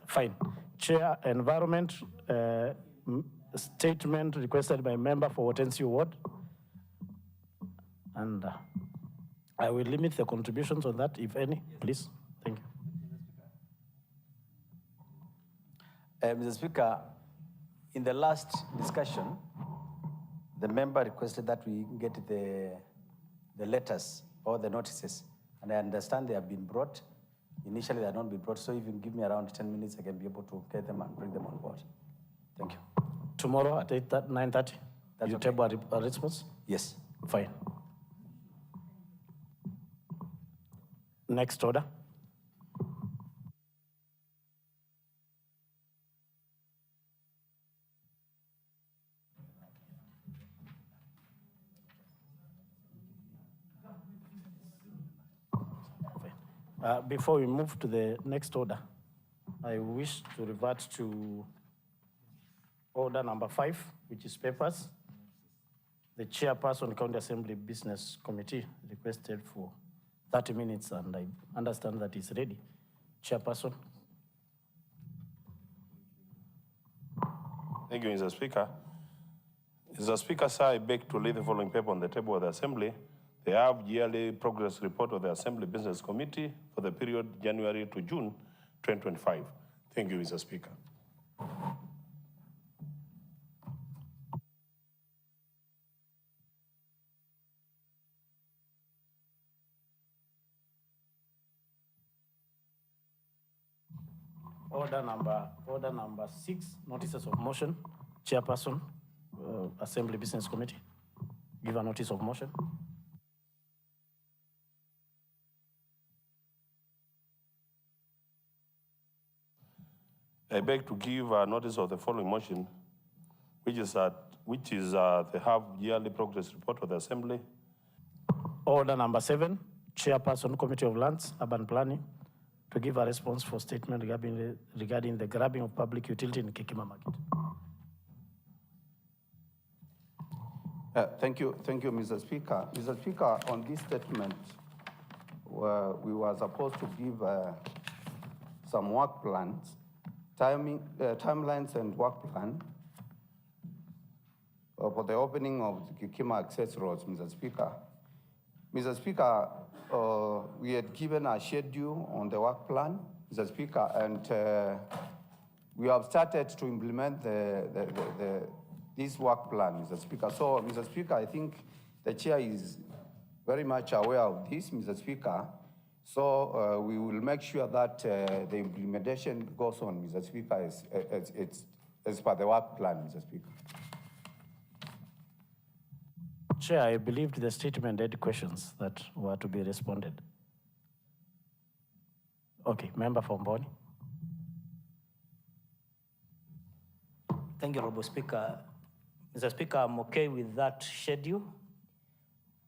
Fine. Chair environment, statement requested by member for Hortensio ward. And I will limit the contributions on that, if any, please. Thank you. Mr. Speaker, in the last discussion, the member requested that we get the letters or the notices, and I understand they have been brought. Initially, they had not been brought, so if you give me around 10 minutes, I can be able to get them and bring them on board. Thank you. Tomorrow at 9:30, you okay. table a response? Yes. Fine. Next order. Before we move to the next order, I wish to revert to order number 5, which is papers. The chairperson, County Assembly Business Committee, requested for 30 minutes, and I understand that he's ready. Chairperson. Thank you, Mr. Speaker. Mr. Speaker, sir, I beg to lay the following paper on the table of the Assembly. They have yearly progress report of the Assembly Business Committee for the period January to June 2025. Thank you, Mr. Speaker. Order number 6, notices of motion. Chairperson, Assembly Business Committee, give a notice of motion. I beg to give a notice of the following motion, which is the half-yearly progress report of the Assembly. Order number 7, Chairperson, Committee of Lands, Urban Planning, to give a response for statement regarding the grabbing of public utility in Kekima Market. Thank you, Mr. Speaker. Mr. Speaker, on this statement, we were supposed to give some work plans, timelines and work plan for the opening of the Kekima access roads, Mr. Speaker. Mr. Speaker, we had given a schedule on the work plan, Mr. Speaker, and we have started to implement this work plan, Mr. Speaker. So, Mr. Speaker, I think the chair is very much aware of this, Mr. Speaker. So we will make sure that the implementation goes on, Mr. Speaker, as per the work plan, Mr. Speaker. Chair, I believed the statement had questions that were to be responded. Okay, member from Boni. Thank you, Honorable Speaker. Mr. Speaker, I'm okay with that schedule.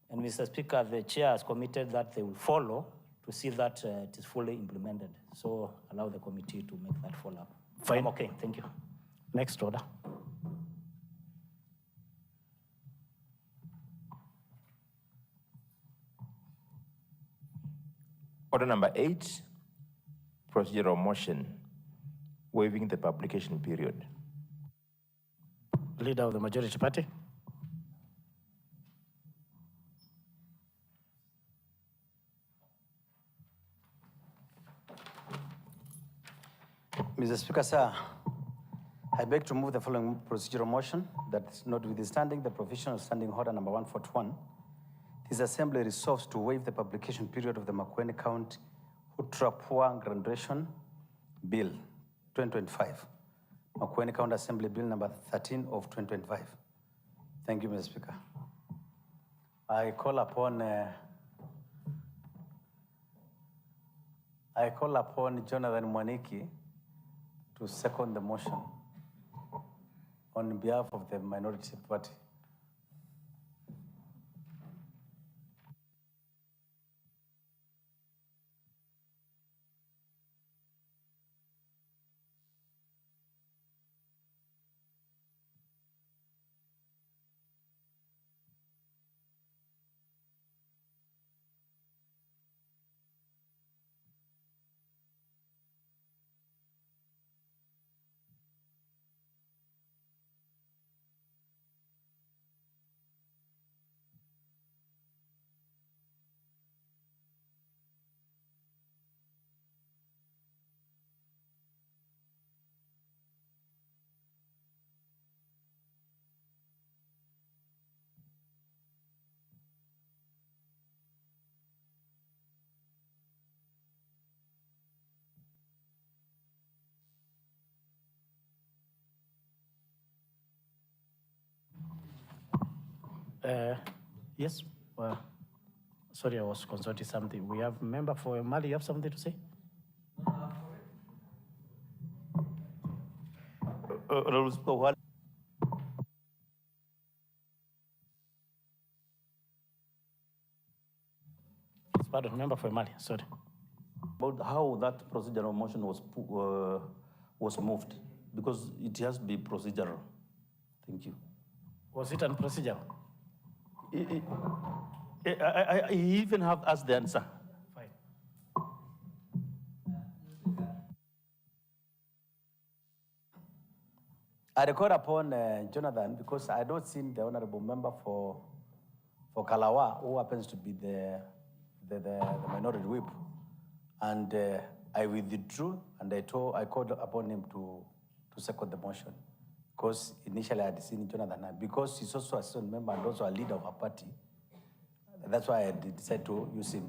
And Mr. Speaker, the chair has committed that they will follow to see that it is fully implemented. So allow the committee to make that follow-up. Fine. I'm okay, thank you. Next order. Order number 8, procedural motion, waiving the publication period. Leader of the majority party. Mr. Speaker, sir, I beg to move the following procedural motion that notwithstanding the provisional standing order number 141, this Assembly resolves to waive the publication period of the Makueni County Utrapua Graduation Bill 2025, Makueni County Assembly Bill number 13 of 2025. Thank you, Mr. Speaker. I call upon Jonathan Mwaniki to second the motion on behalf of the minority party. Yes. Sorry, I was consulting something. We have member for Mali. You have something to say? Honorable Speaker, while Pardon, member for Mali. Sorry. about how that procedural motion was moved, because it has to be procedural. Thank you. Was it unprocedural? I even have asked the answer. Fine. I record upon Jonathan because I don't see the honorable member for Kalawa, who happens to be the minority whip. And I withdrew and I called upon him to second the motion. Because initially I had seen Jonathan, and because he's also a student member and also a leader of our party, that's why I decided to use him.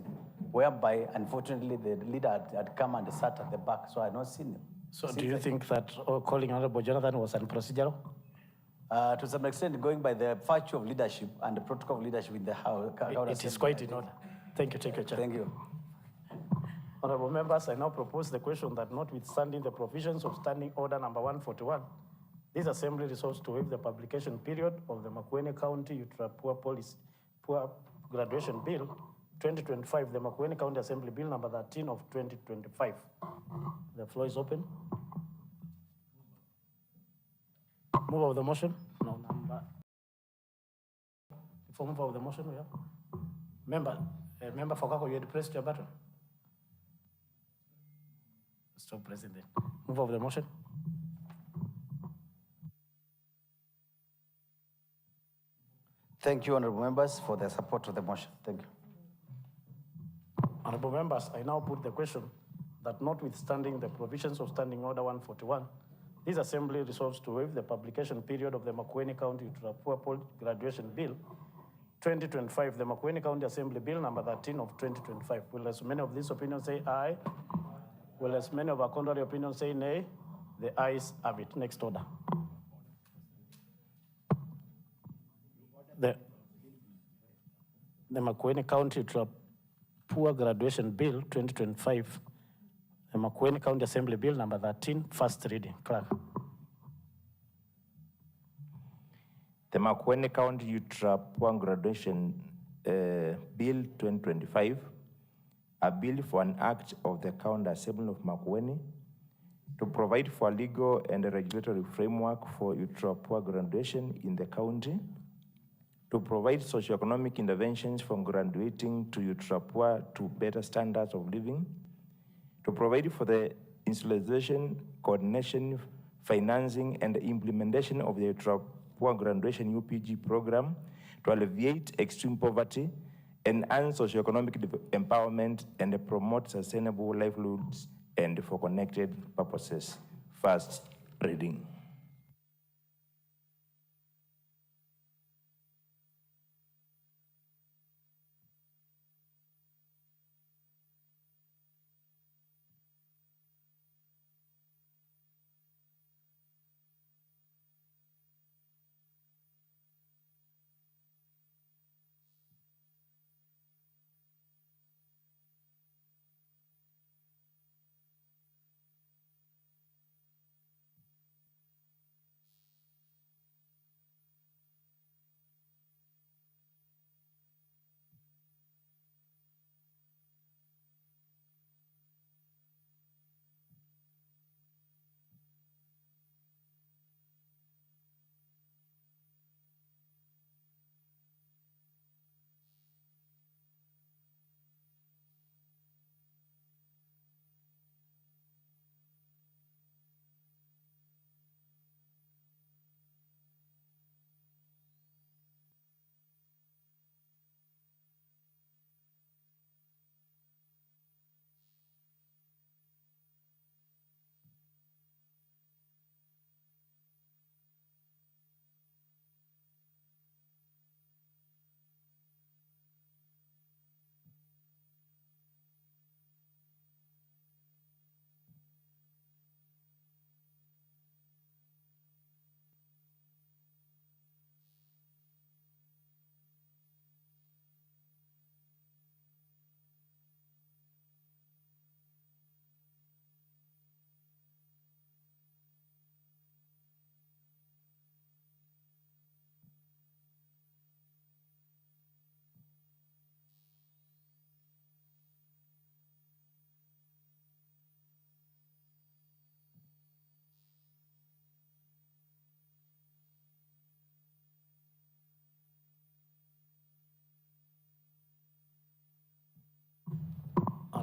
Whereby, unfortunately, the leader had come and sat at the back, so I had not seen him. So do you think that calling Honorable Jonathan was unprocedural? To some extent, going by the virtue of leadership and the protocol of leadership in the House. It is quite in order. Thank you, Chair. Thank you. Honorable members, I now propose the question that notwithstanding the provisions of Standing Order number 141, this Assembly resolves to waive the publication period of the Makueni County Poor Graduation Bill 2025, the Makueni County Assembly Bill number 13 of 2025. The floor is open. Move of the motion. No, before move of the motion, we have member Fokako, you had pressed your button. Stop pressing it. Move of the motion. Thank you, honorable members, for the support of the motion. Thank you. Honorable members, I now put the question that notwithstanding the provisions of Standing Order 141, this Assembly resolves to waive the publication period of the Makueni County Poor Graduation Bill 2025, the Makueni County Assembly Bill number 13 of 2025. Will as many of these opinions say aye? Will as many of our contrary opinions say nay? The ayes have it. Next order. The Makueni County Poor Graduation Bill 2025, the Makueni County Assembly Bill number 13, first reading. Clerk. The Makueni County Poor Graduation Bill 2025, a bill for an act of the County Assembly of Makueni to provide for a legal and a regulatory framework for poor graduation in the county, to provide socioeconomic interventions from graduating to poor to better standards of living, to provide for the institutionalization, coordination, financing, and implementation of the poor graduation UPG program to alleviate extreme poverty, enhance socioeconomic empowerment, and promote sustainable livelihoods and for connected purposes. First reading.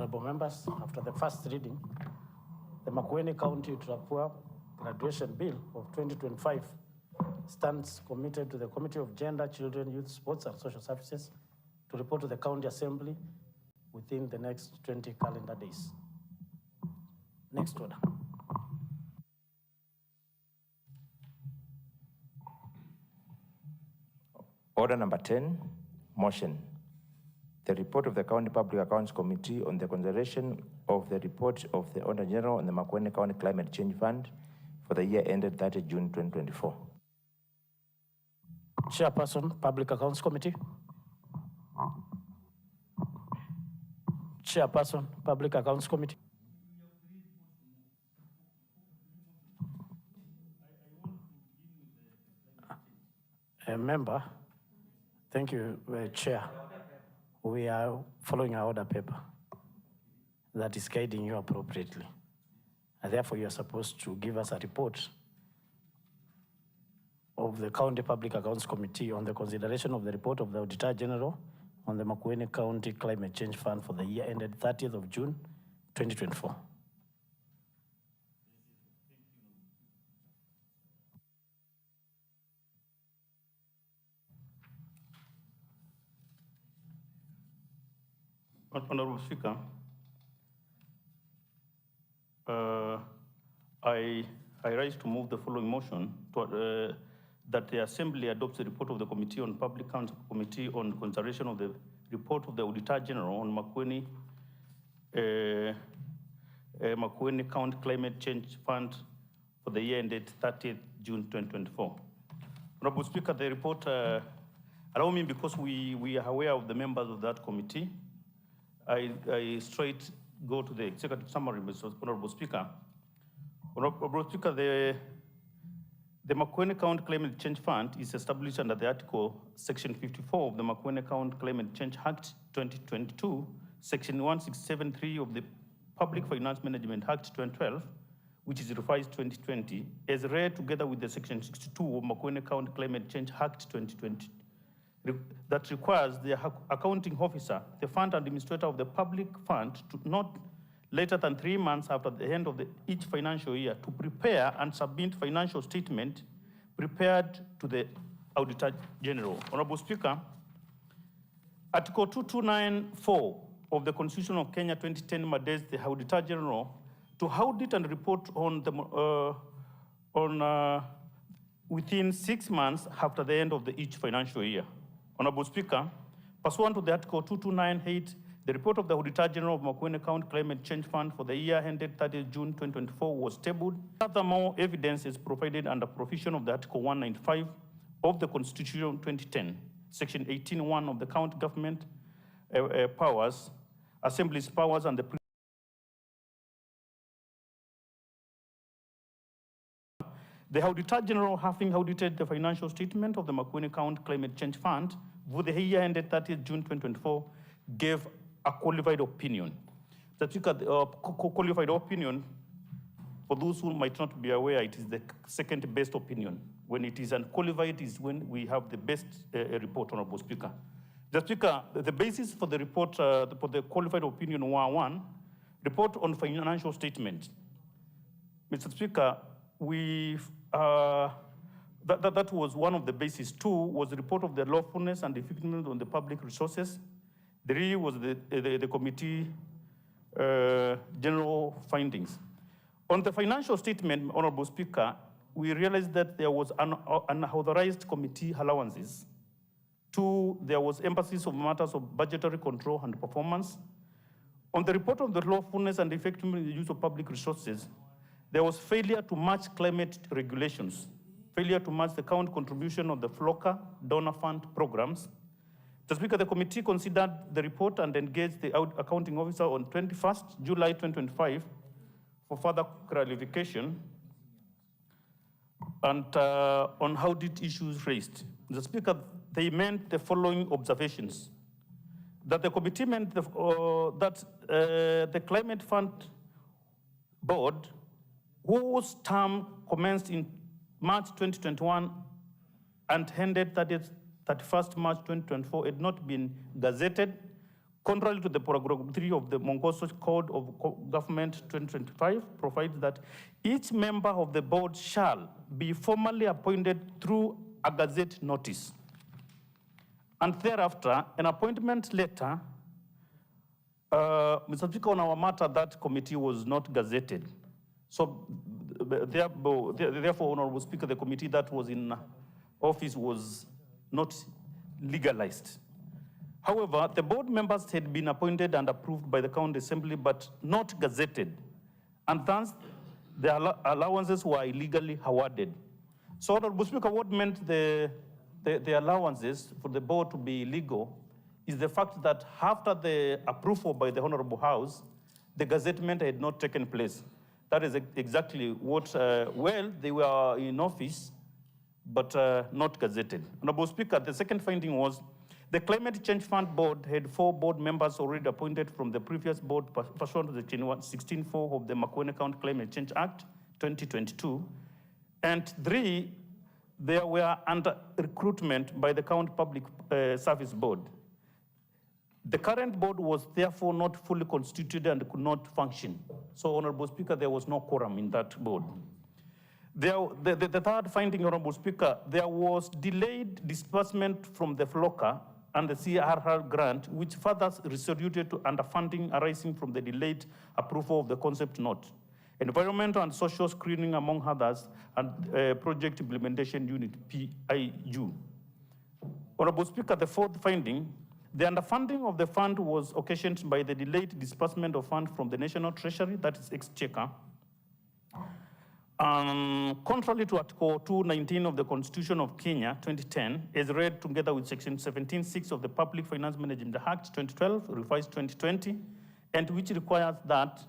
Honorable members, after the first reading, the Makueni County Trapua Graduation Bill of 2025 stands committed to the Committee of Gender, Children, Youth, Sports and Social Services to report to the County Assembly within the next 20 calendar days. Next order. Order number 10, motion. The report of the County Public Accounts Committee on the consideration of the report of the Auditor General on the Makueni County Climate Change Fund for the year ended 30 June 2024. Chairperson, Public Accounts Committee. Chairperson, Public Accounts Committee. A member, thank you, Chair. We are following our order paper that is guiding you appropriately. And therefore, you are supposed to give us a report of the County Public Accounts Committee on the consideration of the report of the Auditor General on the Makueni County Climate Change Fund for the year ended 30th of June, 2024. Honorable Speaker, I rise to move the following motion to, that the Assembly adopts the report of the Committee on Public Accounts Committee on consideration of the report of the Auditor General on Makueni County Climate Change Fund for the year ended 30th June 2024. Honorable Speaker, the report, allow me, because we are aware of the members of that committee, I straight go to the executive summary, Mr. Honorable Speaker. Honorable Speaker, the Makueni County Climate Change Fund is established under the Article Section 54 of the Makueni County Climate Change Act 2022, Section 1673 of the Public Finance Management Act 2012, which is revised 2020, as read together with the Section 62 of Makueni County Climate Change Act 2020. That requires the accounting officer, the fund administrator of the public fund, to not later than 3 months after the end of each financial year to prepare and submit financial statement prepared to the Auditor General. Honorable Speaker, Article 2294 of the Constitution of Kenya 2010 mandates the Auditor General to audit and report on the within 6 months after the end of each financial year. Honorable Speaker, pursuant to the Article 2298, the report of the Auditor General of Makueni County Climate Change Fund for the year ended 30 June 2024 was tabled. Furthermore, evidence is provided under provision of the Article 195 of the Constitution 2010, Section 18(1) of the County Government Powers, Assembly's powers, and the Auditor General, having audited the financial statement of the Makueni County Climate Change Fund for the year ended 30th June 2024, gave a qualified opinion. The qualified opinion, for those who might not be aware, it is the second best opinion. When it is unqualified is when we have the best report, Honorable Speaker. The Speaker, the basis for the report, for the qualified opinion 1, report on financial statement. Mr. Speaker, that was one of the bases. 2 was the report of the lawfulness and effectiveness on the public resources. 3 was the committee general findings. On the financial statement, Honorable Speaker, we realized that there was unauthorized committee allowances. 2, there was emphasis on matters of budgetary control and performance. On the report of the lawfulness and effectiveness in the use of public resources, there was failure to match climate regulations, failure to match the county contribution of the FLOCA donor fund programs. Mr. Speaker, the committee considered the report and engaged the accounting officer on 21st July 2025 for further clarification and on audit issues raised. Mr. Speaker, they meant the following observations: that the committee meant that the Climate Fund Board, whose term commenced in March 2021 and ended 31st March 2024, had not been gazetted, contrary to the paragraph 3 of the Mongoso Code of Government 2025, provides that each member of the board shall be formally appointed through a gazette notice. And thereafter, an appointment letter, Mr. Speaker, on our matter, that committee was not gazetted. So therefore, Honorable Speaker, the committee that was in office was not legalized. However, the board members had been appointed and approved by the County Assembly, but not gazetted. And thus, the allowances were illegally awarded. So, Honorable Speaker, what meant the allowances for the board to be illegal is the fact that after the approval by the Honorable House, the gazettement had not taken place. That is exactly what, well, they were in office, but not gazetted. Honorable Speaker, the second finding was the Climate Change Fund Board had 4 board members already appointed from the previous board pursuant to the 16.4 of the Makuene County Climate Change Act 2022, and 3 there were under recruitment by the County Public Service Board. The current board was therefore not fully constituted and could not function. So, Honorable Speaker, there was no quorum in that board. The third finding, Honorable Speaker, there was delayed disbursement from the FLOCA and the CRR grant, which further resulted to underfunding arising from the delayed approval of the concept note, environmental and social screening, among others, and project implementation unit, PIU. Honorable Speaker, the fourth finding, the underfunding of the fund was occasioned by the delayed disbursement of funds from the National Treasury, that is Exchequer. Contrary to Article 219 of the Constitution of Kenya, 2010, as read together with Section 17.6 of the Public Finance Management Act, 2012, revised 2020, and which requires that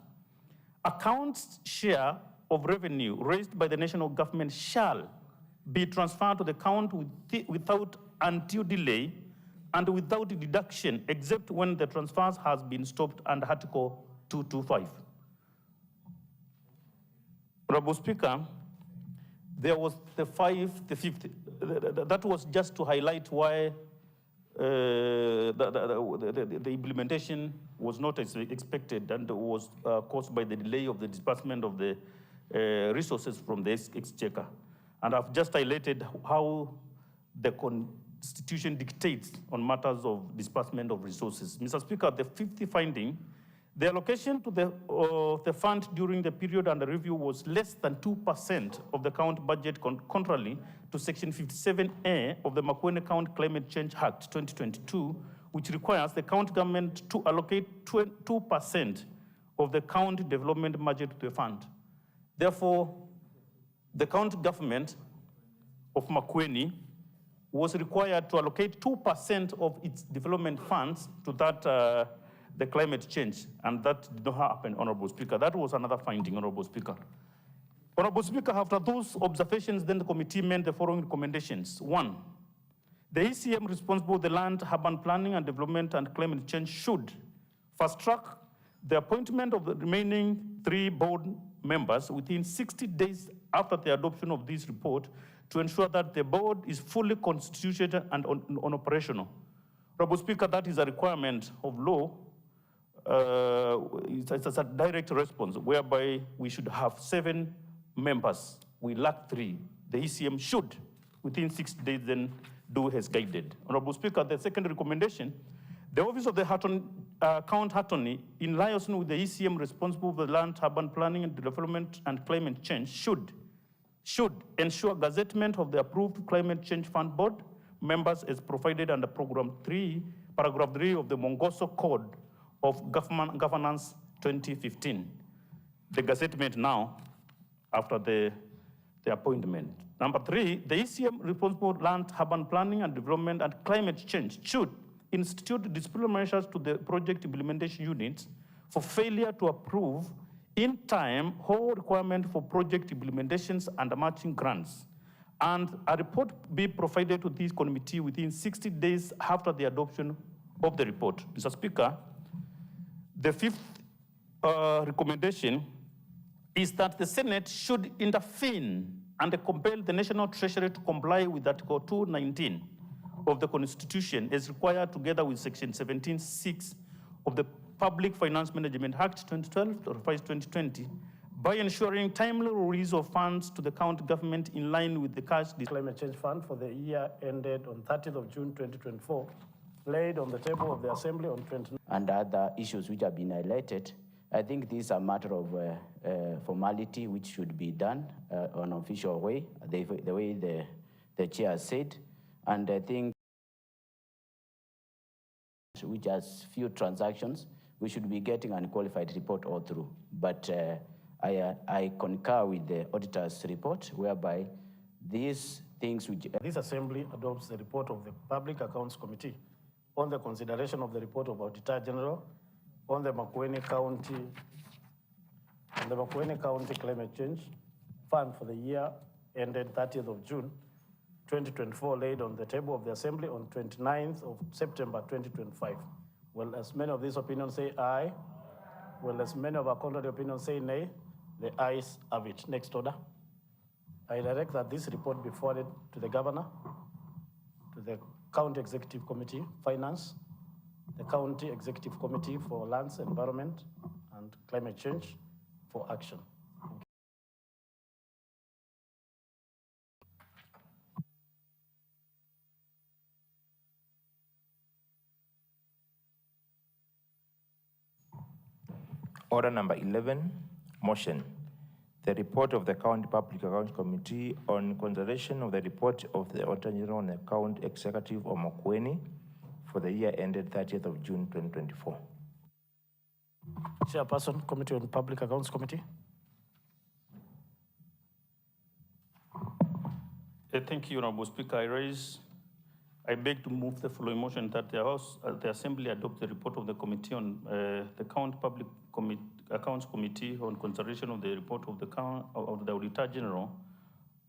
accounts share of revenue raised by the national government shall be transferred to the account without undue delay and without deduction, except when the transfers has been stopped under Article 225. Honorable Speaker, there was the fifth. That was just to highlight why the implementation was not as expected and was caused by the delay of the disbursement of the resources from the Exchequer. And I've just highlighted how the Constitution dictates on matters of disbursement of resources. Mr. Speaker, the fifth finding, the allocation to the fund during the period under review was less than 2% of the county budget, contrary to Section 57A of the Makuene County Climate Change Act 2022, which requires the county government to allocate 2% of the county development budget to the fund. Therefore, the county government of Makuene was required to allocate 2% of its development funds to that the climate change, and that did not happen, Honorable Speaker. That was another finding, Honorable Speaker. Honorable Speaker, after those observations, then the committee made the following recommendations. 1, the ECM responsible for the land, urban planning and development and climate change should fast track the appointment of the remaining 3 board members within 60 days after the adoption of this report to ensure that the board is fully constituted and operational. Honorable Speaker, that is a requirement of law. It's a direct response whereby we should have 7 members. We lack 3. The ECM should, within 60 days, then do as guided. Honorable Speaker, the second recommendation, the Office of the County Attorney, in liaison with the ECM responsible for land, urban planning and development and climate change, should ensure gazettement of the approved Climate Change Fund Board members as provided under Paragraph 3 of the Mongoso Code of Governance 2015. The gazettement now, after the appointment. Number 3, the ECM responsible land, urban planning and development and climate change should institute disciplinary measures to the project implementation units for failure to approve in time all requirement for project implementations and matching grants. And a report be provided to this committee within 60 days after the adoption of the report. Mr. Speaker, the fifth recommendation is that the Senate should intervene and compel the National Treasury to comply with Article 219 of the Constitution as required together with Section 17.6 of the Public Finance Management Act 2012, or revised 2020, by ensuring timely release of funds to the county government in line with the cash Climate Change Fund for the year ended on 30th of June 2024, laid on the table of the Assembly on 29th. And other issues which have been highlighted, I think this is a matter of formality which should be done on an official way, the way the chair said. And I think which has few transactions, we should be getting an unqualified report all through. But I concur with the auditor's report, whereby these things which... This Assembly adopts the report of the Public Accounts Committee on the consideration of the report of Auditor General on the Makueni County Climate Change Fund for the year ended 30th of June 2024, laid on the table of the Assembly on 29th of September 2025. Well, as many of these opinions say aye, well, as many of our contrary opinions say nay, the ayes have it. Next order. I direct that this report be forwarded to the Governor, to the County Executive Committee, Finance, the County Executive Committee for Lands, Environment, and Climate Change for action. Order number 11, motion. The report of the County Public Accounts Committee on consideration of the report of the Auditor General and the County Executive of Makueni for the year ended 30th of June 2024. Chairperson, Committee on Public Accounts Committee. Thank you, Honorable Speaker. I beg to move the following motion that the Assembly adopt the report of the Committee on the County Public Accounts Committee on consideration of the report of the Auditor General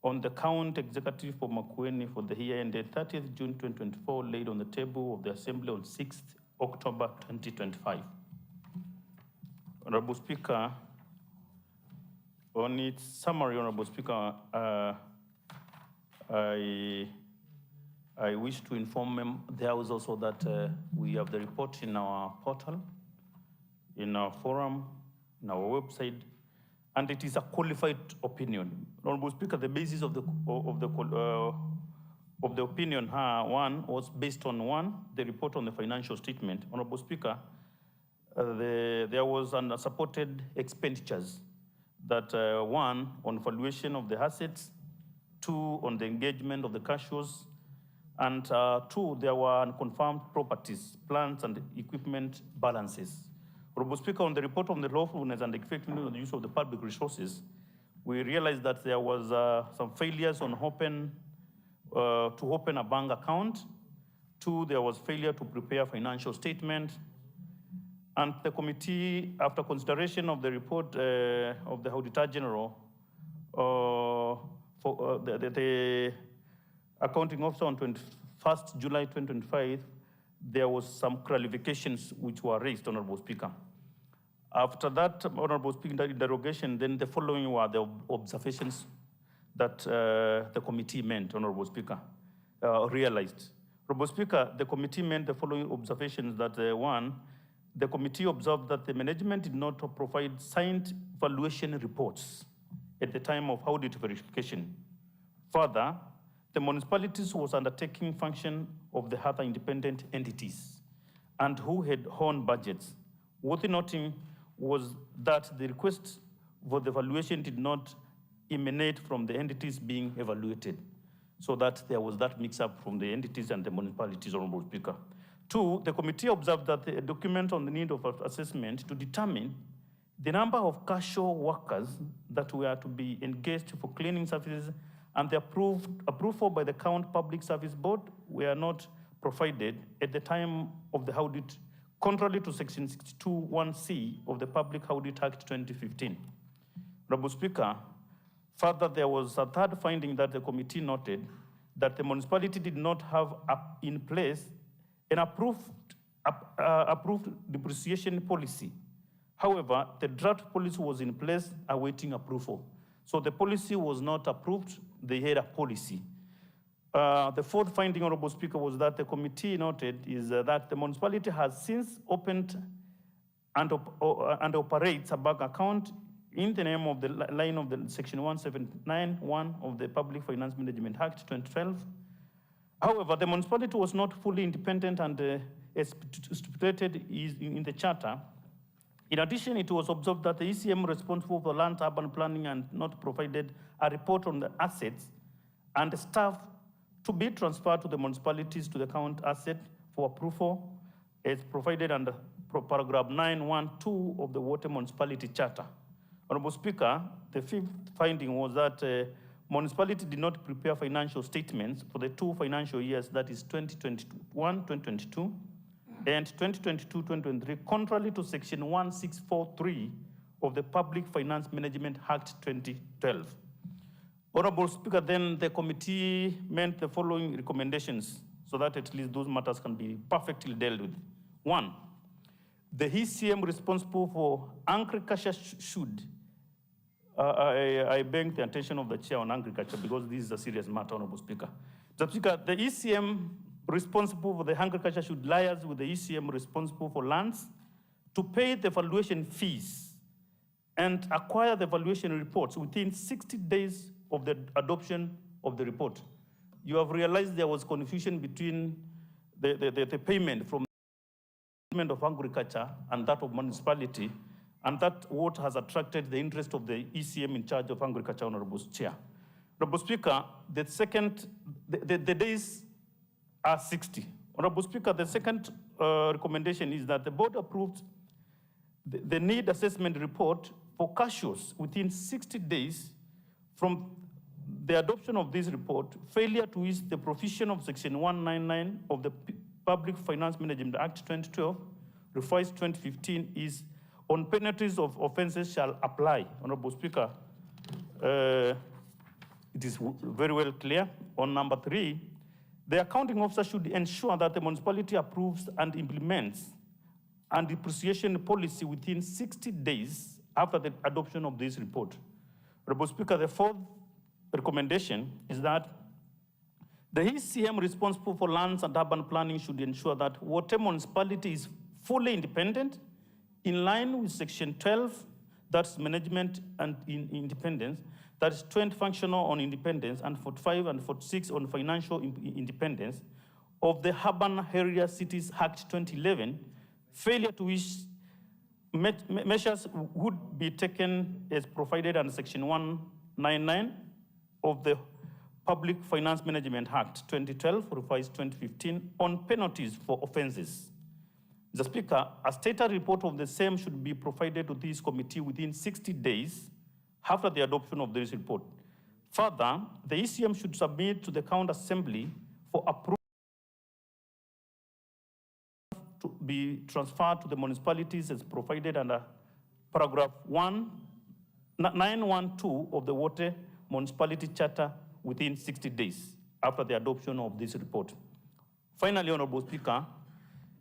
on the County Executive for Makueni for the year ended 30th June 2024, laid on the table of the Assembly on 6th October 2025. Honorable Speaker, on its summary, Honorable Speaker, I wish to inform the House also that we have the report in our portal, in our forum, in our website, and it is a qualified opinion. Honorable Speaker, the basis of the opinion, one, was based on the report on the financial statement. Honorable Speaker, there was unsupported expenditures that one, on valuation of the assets, two, on the engagement of the cashiers, and two, there were unconfirmed properties, plants, and equipment balances. Honorable Speaker, on the report on the lawfulness and effectiveness of the use of the public resources, we realized that there was some failures on to open a bank account. Two, there was failure to prepare financial statement. And the committee, after consideration of the report of the Auditor General, the accounting officer on 21st July 2025, there was some clarifications which were raised, Honorable Speaker. After that, Honorable Speaker, interrogation, then the following were the observations that the committee meant, Honorable Speaker, realized. Honorable Speaker, the committee made the following observations that one, the committee observed that the management did not provide signed valuation reports at the time of audit verification. Further, the municipalities was undertaking function of the other independent entities and who had own budgets. Worth noting was that the request for the valuation did not emanate from the entities being evaluated, so that there was that mix-up from the entities and the municipalities, Honorable Speaker. Two, the committee observed that the document on the need of assessment to determine the number of casual workers that were to be engaged for cleaning services and the approval by the County Public Service Board were not provided at the time of the audit, contrary to Section 62(1)(c) of the Public Audit Act 2015. Honorable Speaker, further, there was a third finding that the committee noted that the municipality did not have in place an approved depreciation policy. However, the draft policy was in place awaiting approval. So the policy was not approved, they had a policy. The fourth finding, Honorable Speaker, was that the committee noted is that the municipality has since opened and operates a bank account in the name of the line of the Section 179(1) of the Public Finance Management Act 2012. However, the municipality was not fully independent and as stipulated in the charter. In addition, it was observed that the ECM responsible for land urban planning and not provided a report on the assets and staff to be transferred to the municipalities to the account asset for approval as provided under paragraph 912 of the Water Municipality Charter. Honorable Speaker, the fifth finding was that municipality did not prepare financial statements for the 2 financial years, that is 2021-2022 and 2022-2023, contrary to Section 1643 of the Public Finance Management Act 2012. Honorable Speaker, then the committee made the following recommendations so that at least those matters can be perfectly dealt with. 1, the ECM responsible for agriculture should, I beg the attention of the chair on agriculture because this is a serious matter, Honorable Speaker. Mr. Speaker, the ECM responsible for the agriculture should liaise with the ECM responsible for lands to pay the valuation fees and acquire the valuation reports within 60 days of the adoption of the report. You have realized there was confusion between the payment from the Department of Agriculture and that of municipality, and that what has attracted the interest of the ECM in charge of agriculture, Honorable Chair. Honorable Speaker, the days are 60. Honorable Speaker, the second recommendation is that the board approved the need assessment report for cashews within 60 days from the adoption of this report. Failure to use the provision of Section 199 of the Public Finance Management Act 2012, revised 2015, is on penalties of offenses shall apply. Honorable Speaker, it is very well clear. On number 3, the accounting officer should ensure that the municipality approves and implements a depreciation policy within 60 days after the adoption of this report. Honorable Speaker, the fourth recommendation is that the ECM responsible for lands and urban planning should ensure that water municipality is fully independent in line with Section 12, that's management and independence, that is 20 functional on independence, and 45 and 46 on financial independence of the Urban Area Cities Act 2011, failure to which measures would be taken as provided under Section 199 of the Public Finance Management Act 2012, revised 2015, on penalties for offenses. Mr. Speaker, a status report of the same should be provided to this committee within 60 days after the adoption of this report. Further, the ECM should submit to the County Assembly for approval to be transferred to the municipalities as provided under paragraph 912 of the Water Municipality Charter within 60 days after the adoption of this report. Finally, Honorable Speaker,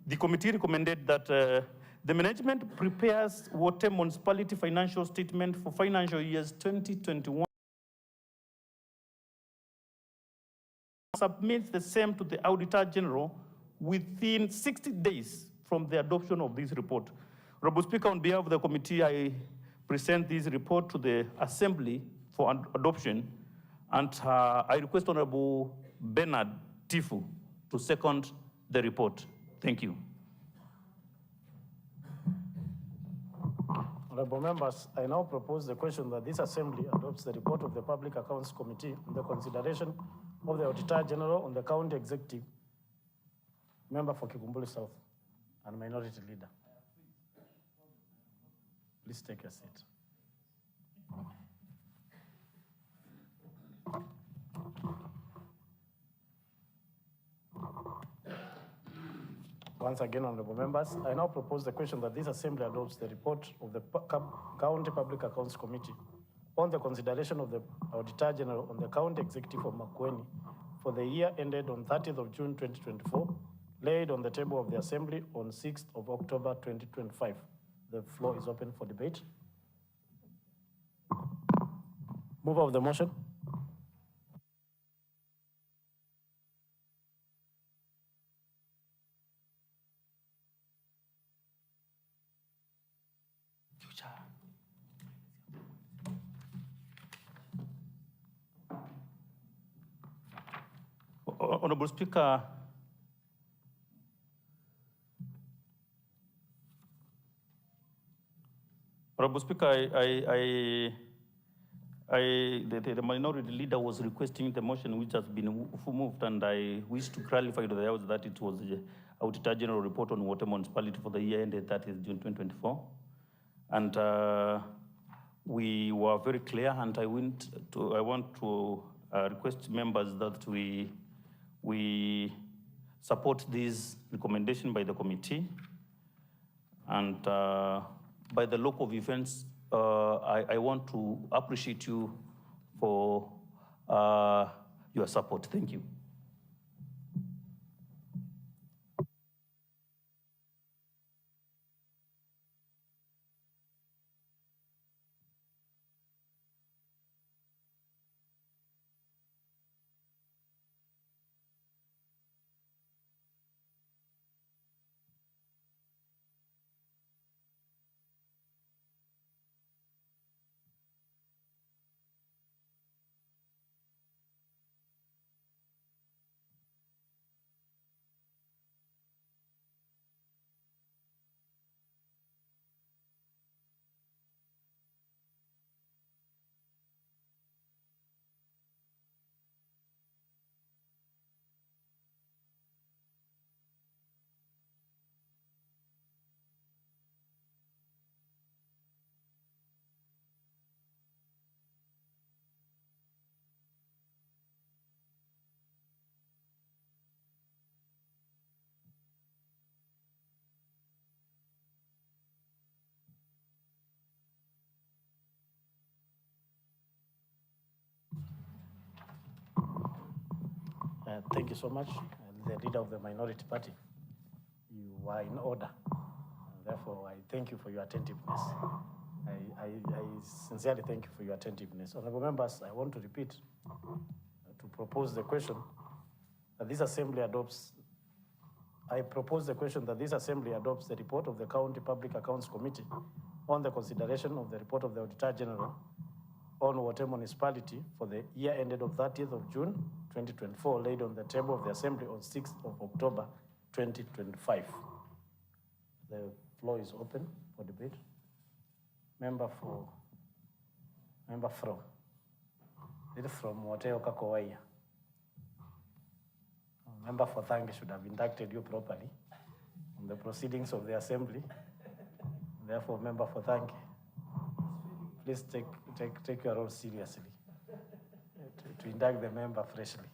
the committee recommended that the management prepares Water Municipality financial statement for financial years 2021, submits the same to the Auditor General within 60 days from the adoption of this report. Honorable Speaker, on behalf of the committee, I present this report to the Assembly for adoption, and I request Honorable Bernard Tifu to second the report. Thank you. Honorable members, I now propose the question that this Assembly adopts the report of the Public Accounts Committee on the consideration of the Auditor General on the County Executive, member for Kikumbuli South, and Minority Leader. Please take a seat. Once again, honorable members, I now propose the question that this Assembly adopts the report of the County Public Accounts Committee on the consideration of the Auditor General on the County Executive of Makueni for the year ended on 30th of June 2024, laid on the table of the Assembly on 6th of October 2025. The floor is open for debate. Mover of the motion. Honorable Speaker, the minority leader was requesting the motion which has been moved, and I wish to clarify to the House that it was the Auditor General report on water municipality for the year ended 30th June 2024. And we were very clear, and I want to request members that we support this recommendation by the committee. And by the local events, I want to appreciate you for your support. Thank you. Thank you so much. The leader of the minority party, you are in order. And therefore, I thank you for your attentiveness. I sincerely thank you for your attentiveness. Honorable members, I want to repeat, to propose the question that this assembly adopts. I propose the question that this assembly adopts the report of the County Public Accounts Committee on the consideration of the report of the Auditor General on water municipality for the year ended of 30th of June 2024, laid on the table of the Assembly on 6th of October 2025. The floor is open for debate. Member from Wateo Kakowaya. Member for Thangi should have inducted you properly on the proceedings of the Assembly. Therefore, member for Thangi, please take your role seriously to induct the member freshly.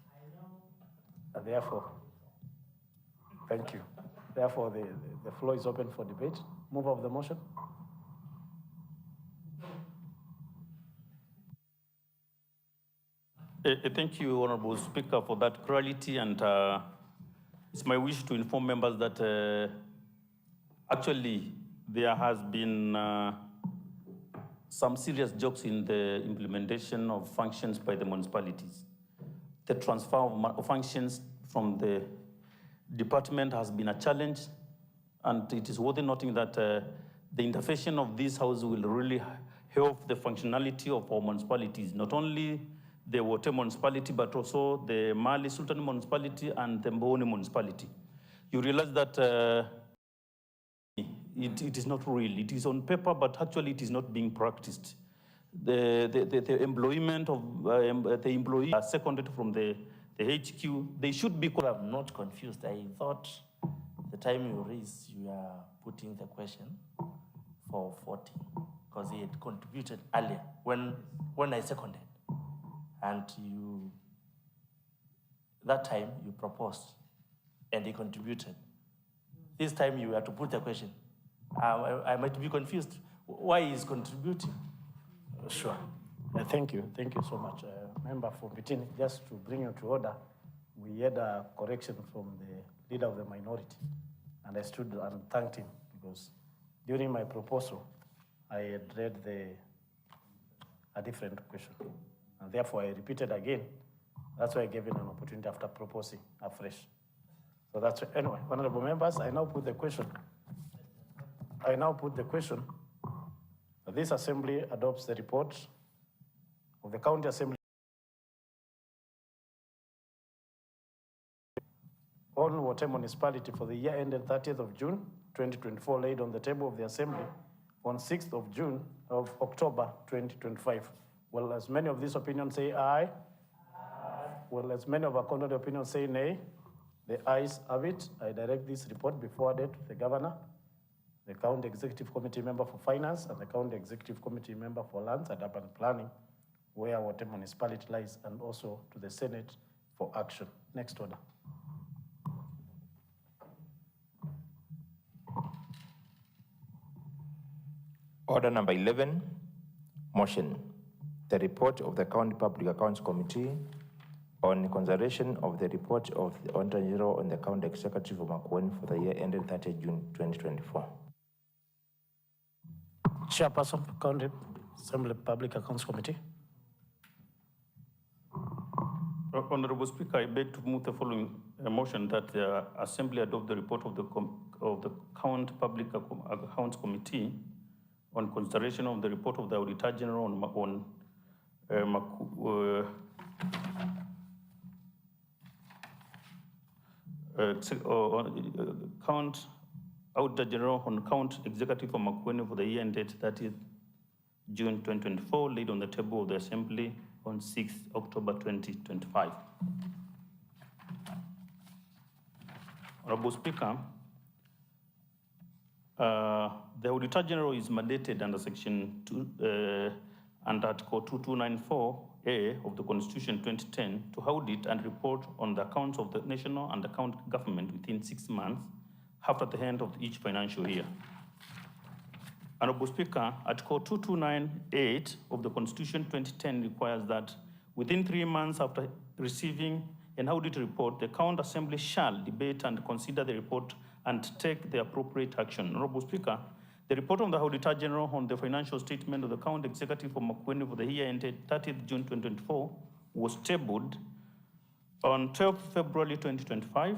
Therefore, thank you. Therefore, the floor is open for debate. Move of the motion. Thank you, Honorable Speaker, for that clarity, and it's my wish to inform members that actually there has been some serious jokes in the implementation of functions by the municipalities. The transfer of functions from the department has been a challenge, and it is worth noting that the intervention of this House will really help the functionality of our municipalities, not only the Wote municipality, but also the Mali Sultan municipality and the Mboni municipality. You realize that it is not real. It is on paper, but actually it is not being practiced. The employment of the employee are seconded from the HQ. They should be. I'm not confused. I thought the time you raised, you are putting the question for 40, because he had contributed earlier when I seconded. And that time you proposed and he contributed. This time you have to put the question. I might be confused. Why is contributing? Sure. Thank you so much. Member for Bitini, just to bring you to order, we had a correction from the leader of the minority, and I stood and thanked him because during my proposal, I had read a different question. And therefore, I repeated again. That's why I gave him an opportunity after proposing afresh. So that's, anyway, honorable members, I now put the question. This assembly adopts the report of the County Assembly on Water Municipality for the year ended 30th of June, 2024, laid on the table of the Assembly on 6th of October, 2025. Will as many of these opinions say aye? Aye. Will as many of our contrary opinions say nay? The ayes have it. I direct this report be forwarded to the Governor, the County Executive Committee member for Finance, and the County Executive Committee member for Lands and Urban Planning, where Water Municipality lies, and also to the Senate for action. Next order. Order number 11, motion. The report of the County Public Accounts Committee on consideration of the report of the Auditor General on the County Executive of Makueni for the year ended 30 June 2024. Chairperson, County Assembly Public Accounts Committee. Honorable Speaker, I beg to move the following motion that the Assembly adopt the report of the County Public Accounts Committee on consideration of the report of the Auditor General on Count Auditor General on Count Executive of Makueni for the year ended 30th June 2024, laid on the table of the Assembly on 6th October 2025. Honorable Speaker, the Auditor General is mandated under Section 2, under Article 2294A of the Constitution 2010 to audit and report on the accounts of the national and the county government within 6 months after the end of each financial year. Honorable Speaker, Article 2298 of the Constitution 2010 requires that within 3 months after receiving an audit report, the County Assembly shall debate and consider the report and take the appropriate action. Honorable Speaker, the report of the Auditor General on the financial statement of the County Executive of Makueni for the year ended 30th June 2024 was tabled on 12th February 2025,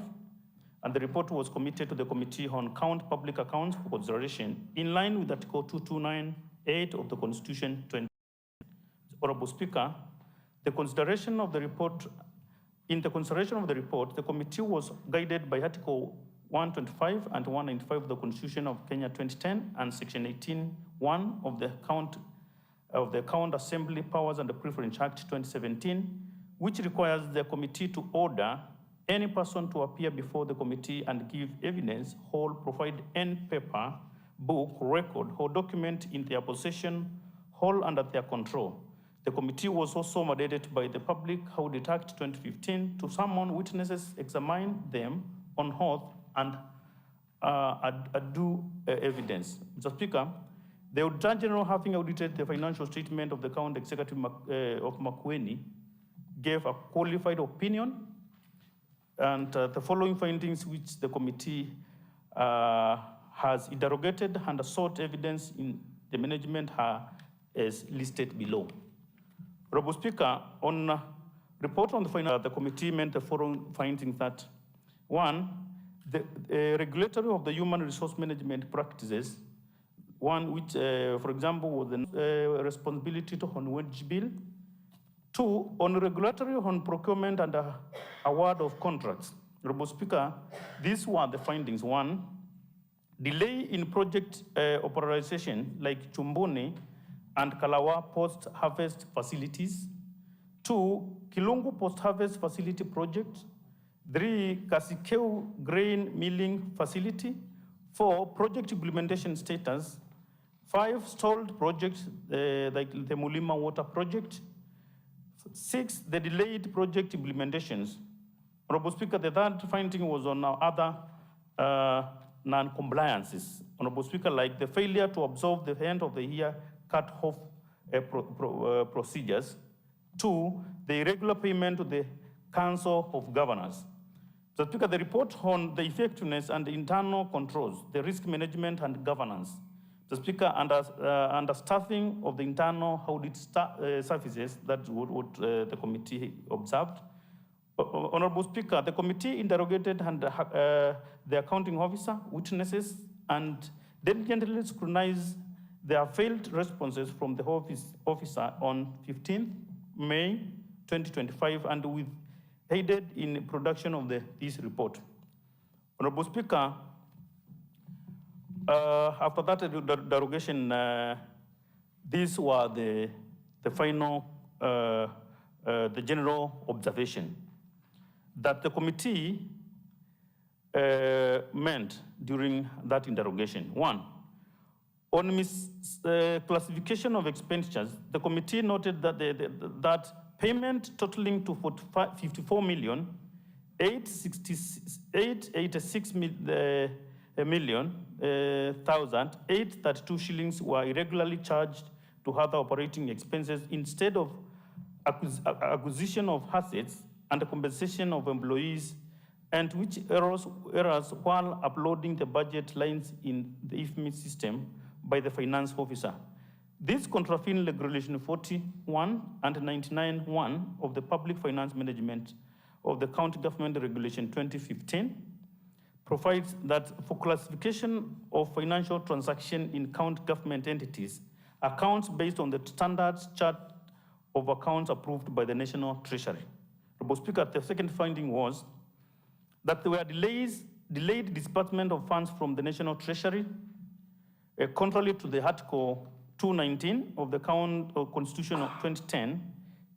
and the report was committed to the Committee on County Public Accounts for consideration in line with Article 2298 of the Constitution 20. Honorable Speaker, the consideration of the report, in the consideration of the report, the committee was guided by Article 125 and 195 of the Constitution of Kenya 2010 and Section 18(1) of the County Assembly Powers and the Preference Act 2017, which requires the committee to order any person to appear before the committee and give evidence or provide any paper, book, record, or document in their possession, all under their control. The committee was also mandated by the Public Audit Act 2015 to summon witnesses, examine them on oath, and due evidence. Mr. Speaker, the Auditor General, having audited the financial statement of the County Executive of Makueni, gave a qualified opinion, and the following findings which the committee has interrogated and sought evidence in the management are as listed below. Honorable Speaker, on report on the committee made the following findings that: 1, the regulatory of the human resource management practices, one which, for example, was the responsibility to on wage bill. 2, on regulatory on procurement and award of contracts. Honorable Speaker, these were the findings. 1, delay in project authorization like Chumbuni and Kalawa post-harvest facilities. 2, Kilungu post-harvest facility project. 3, Kasikeu grain milling facility. 4, project implementation status. 5, stalled projects like the Mulima water project. 6, the delayed project implementations. Honorable Speaker, the third finding was on other non-compliances. Honorable Speaker, like the failure to observe the end of the year cut-off procedures. 2, the irregular payment to the Council of Governors. Mr. Speaker, the report on the effectiveness and the internal controls, the risk management and governance. Mr. Speaker, understaffing of the internal audit services, that's what the committee observed. Honorable Speaker, the committee interrogated and the accounting officer, witnesses, and diligently scrutinized their failed responses from the officer on 15th May 2025, and with aided in production of this report. Honorable Speaker, after that derogation, these were the final, the general observation that the committee meant during that interrogation. One, on classification of expenditures, the committee noted that that payment totaling to 54 million, 886 million, 832 shillings were irregularly charged to other operating expenses instead of acquisition of assets and the compensation of employees, and which errors while uploading the budget lines in the IFMI system by the finance officer. This contravene Regulation 41 and 99(1) of the Public Finance Management of the County Government Regulation 2015 provides that for classification of financial transaction in county government entities, accounts based on the standards chart of accounts approved by the National Treasury. Honorable Speaker, the second finding was that there were delayed disbursement of funds from the National Treasury, contrary to the Article 219 of the Constitution of 2010,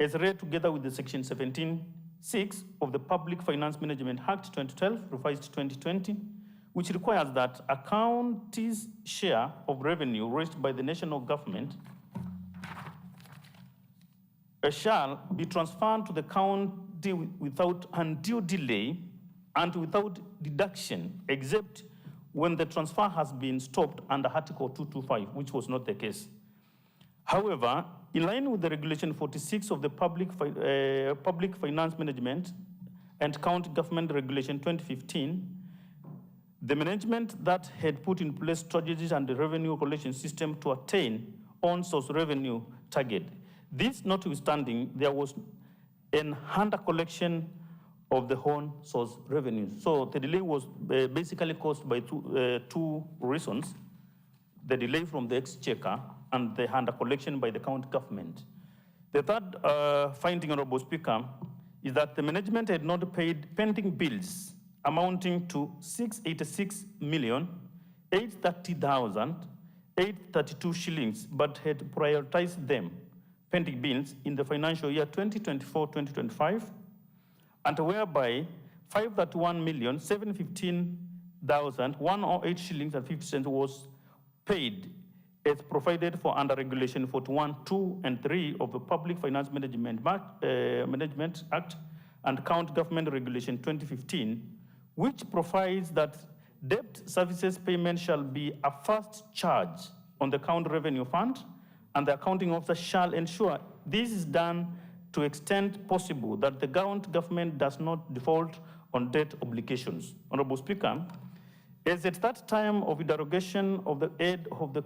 as read together with the Section 17(6) of the Public Finance Management Act 2012, revised 2020, which requires that a county's share of revenue raised by the national government shall be transferred to the county without undue delay and without deduction, except when the transfer has been stopped under Article 225, which was not the case. However, in line with the Regulation 46 of the Public Finance Management and County Government Regulation 2015, the management that had put in place strategies and the revenue collection system to attain on-source revenue target. This notwithstanding, there was an under-collection of the on-source revenue. So the delay was basically caused by two reasons: the delay from the exchequer and the under-collection by the county government. The third finding, Honorable Speaker, is that the management had not paid pending bills amounting to 686,830,832 shillings, but had prioritized them, pending bills, in the financial year 2024-2025, and whereby 531,715,108 shillings and 50 cents was paid as provided for under Regulation 41, 2, and 3 of the Public Finance Management Act and County Government Regulation 2015, which provides that debt services payment shall be a first charge on the county revenue fund, and the accounting officer shall ensure this is done to extent possible that the county government does not default on debt obligations. Honorable Speaker, as at that time of derogation of the aid of the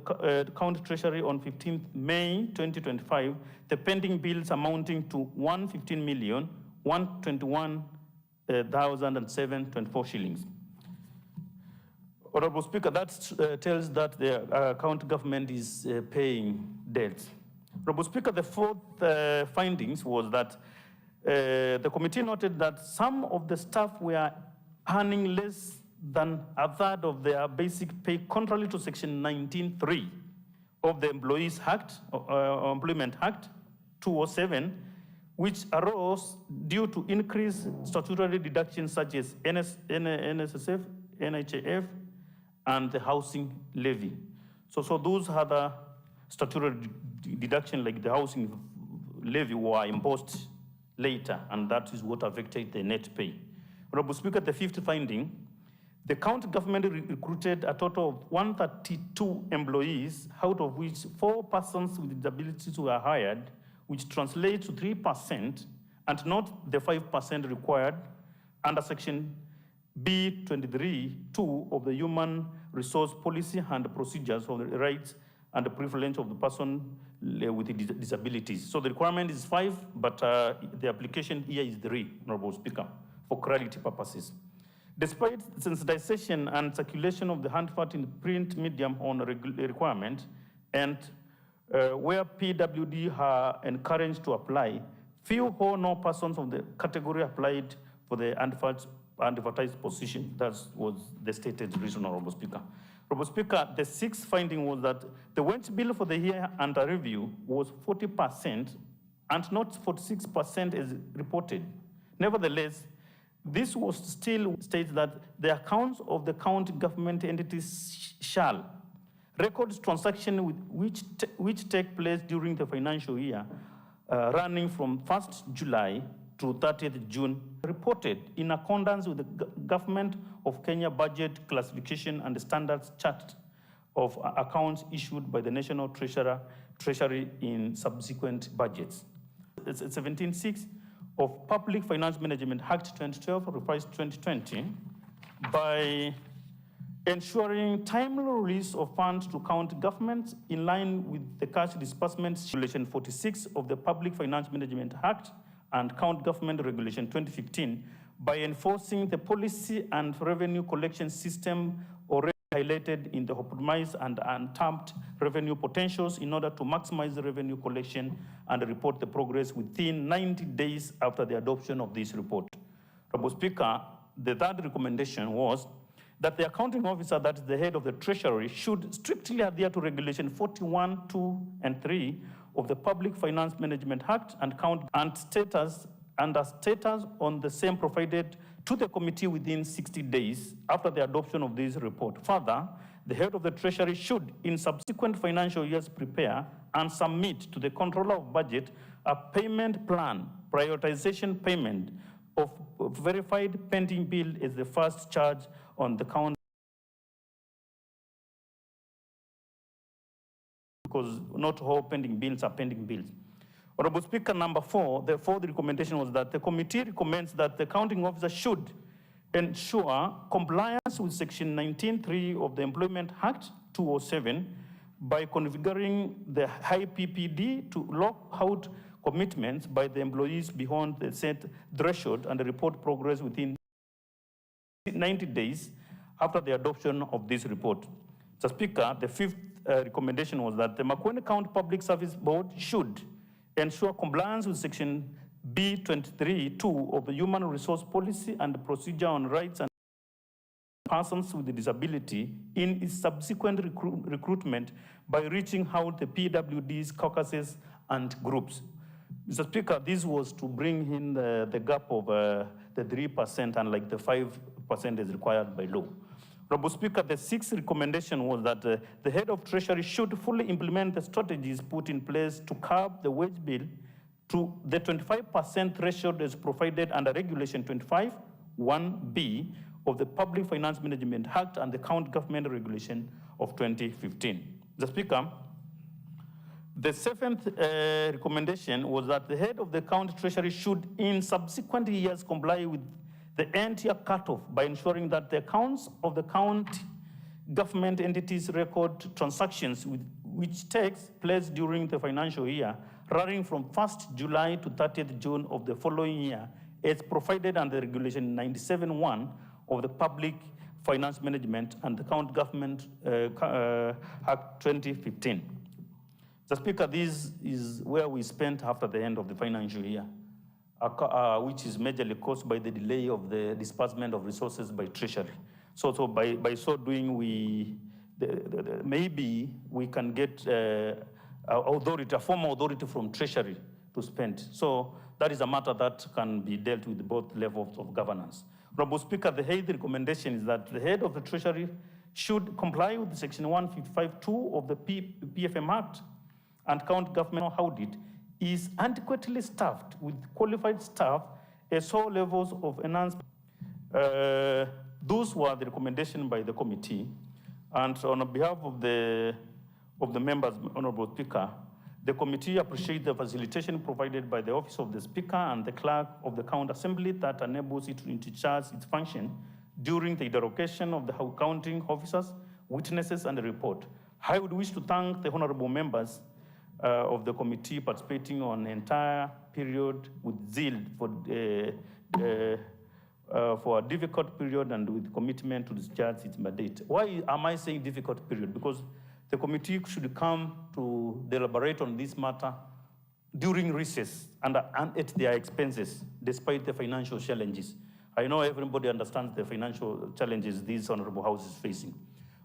county treasury on 15th May 2025, the pending bills amounting to 115,121,007.24 shillings. Honorable Speaker, that tells that the county government is paying debts. Honorable Speaker, the fourth findings was that the committee noted that some of the staff were earning less than a third of their basic pay, contrary to Section 19(3) of the Employees Act, Employment Act 207, which arose due to increased statutory deductions such as NSSF, NHIF, and the housing levy. So those other statutory deductions like the housing levy were imposed later, and that is what affected the net pay. Honorable Speaker, the fifth finding, the county government recruited a total of 132 employees, out of which 4 persons with disabilities were hired, which translates to 3% and not the 5% required under Section B23(2) of the Human Resource Policy and Procedures for the Rights and the Privilege of the Person with Disabilities. So the requirement is 5, but the application here is 3, Honorable Speaker, for clarity purposes. Despite sensitization and circulation of the handfart in print medium on a requirement, and where PWD are encouraged to apply, few or no persons of the category applied for the handfart advertised position. That was the stated reason, Honorable Speaker. Honorable Speaker, the sixth finding was that the wage bill for the year under review was 40% and not 46% as reported. Nevertheless, this was still states that the accounts of the county government entities shall record transactions which take place during the financial year running from 1st July to 30th June, reported in accordance with the Government of Kenya Budget Classification and Standards Chart of accounts issued by the National Treasury in subsequent budgets. It's 17.6 of Public Finance Management Act 2012, revised 2020, by ensuring timely release of funds to county governments in line with the cash disbursement Regulation 46 of the Public Finance Management Act and County Government Regulation 2015 by enforcing the policy and revenue collection system already highlighted in the optimized and untapped revenue potentials in order to maximize the revenue collection and report the progress within 90 days after the adoption of this report. Honorable Speaker, the third recommendation was that the accounting officer, that is the head of the Treasury, should strictly adhere to Regulation 41, 2, and 3 of the Public Finance Management Act and status on the same provided to the committee within 60 days after the adoption of this report. Further, the head of the Treasury should, in subsequent financial years, prepare and submit to the Controller of Budget a payment plan, prioritization payment of verified pending bill as the first charge on the count, because not all pending bills are pending bills. Honorable Speaker, number 4, the fourth recommendation was that the committee recommends that the accounting officer should ensure compliance with Section 19.3 of the Employment Act 2007 by configuring the high PPD to lock out commitments by the employees beyond the set threshold and report progress within 90 days after the adoption of this report. Mr. Speaker, the fifth recommendation was that the Makueni County Public Service Board should ensure compliance with Section B23(2) of the Human Resource Policy and Procedure on Rights and Persons with Disability in its subsequent recruitment by reaching out the PWDs, caucuses, and groups. Mr. Speaker, this was to bring in the gap of the 3% and like the 5% is required by law. Honorable Speaker, the sixth recommendation was that the head of Treasury should fully implement the strategies put in place to curb the wage bill to the 25% threshold as provided under Regulation 25(1)(b) of the Public Finance Management Act and the County Government Regulation of 2015. Mr. Speaker, the seventh recommendation was that the head of the county treasury should, in subsequent years, comply with the end-year cutoff by ensuring that the accounts of the county government entities record transactions which takes place during the financial year, running from 1st July to 30th June of the following year, as provided under Regulation 97(1) of the Public Finance Management and the County Government Act 2015. Mr. Speaker, this is where we spent after the end of the financial year, which is majorly caused by the delay of the disbursement of resources by Treasury. So by so doing, maybe we can get a formal authority from Treasury to spend. So that is a matter that can be dealt with both levels of governance. Honorable Speaker, the eighth recommendation is that the head of the Treasury should comply with Section 155(2) of the PFM Act and county government audit is adequately staffed with qualified staff at all levels of enhancement. Those were the recommendations by the committee. And on behalf of the members, Honorable Speaker, the committee appreciates the facilitation provided by the Office of the Speaker and the Clerk of the County Assembly that enables it to discharge its function during the interrogation of the accounting officers, witnesses, and the report. I would wish to thank the honorable members of the committee participating on the entire period with zeal for a difficult period and with commitment to discharge its mandate. Why am I saying difficult period? Because the committee should come to deliberate on this matter during recess and at their expenses, despite the financial challenges. I know everybody understands the financial challenges this Honorable House is facing.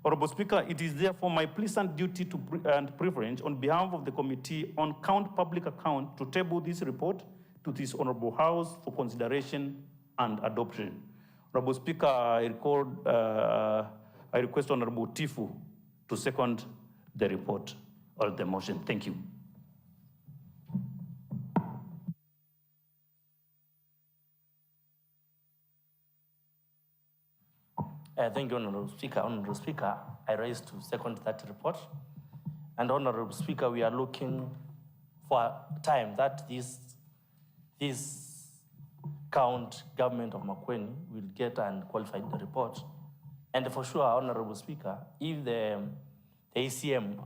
Honorable Speaker, it is therefore my pleasant duty and privilege on behalf of the Committee on Public Account to table this report to this Honorable House for consideration and adoption. Honorable Speaker, I request Honorable Tifu to second the report or the motion. Thank you. Thank you, Honorable Speaker. Honorable Speaker, I rise to second that report. And Honorable Speaker, we are looking for a time that this count government of Makueni will get and qualify the report. And for sure, Honorable Speaker, if the ACM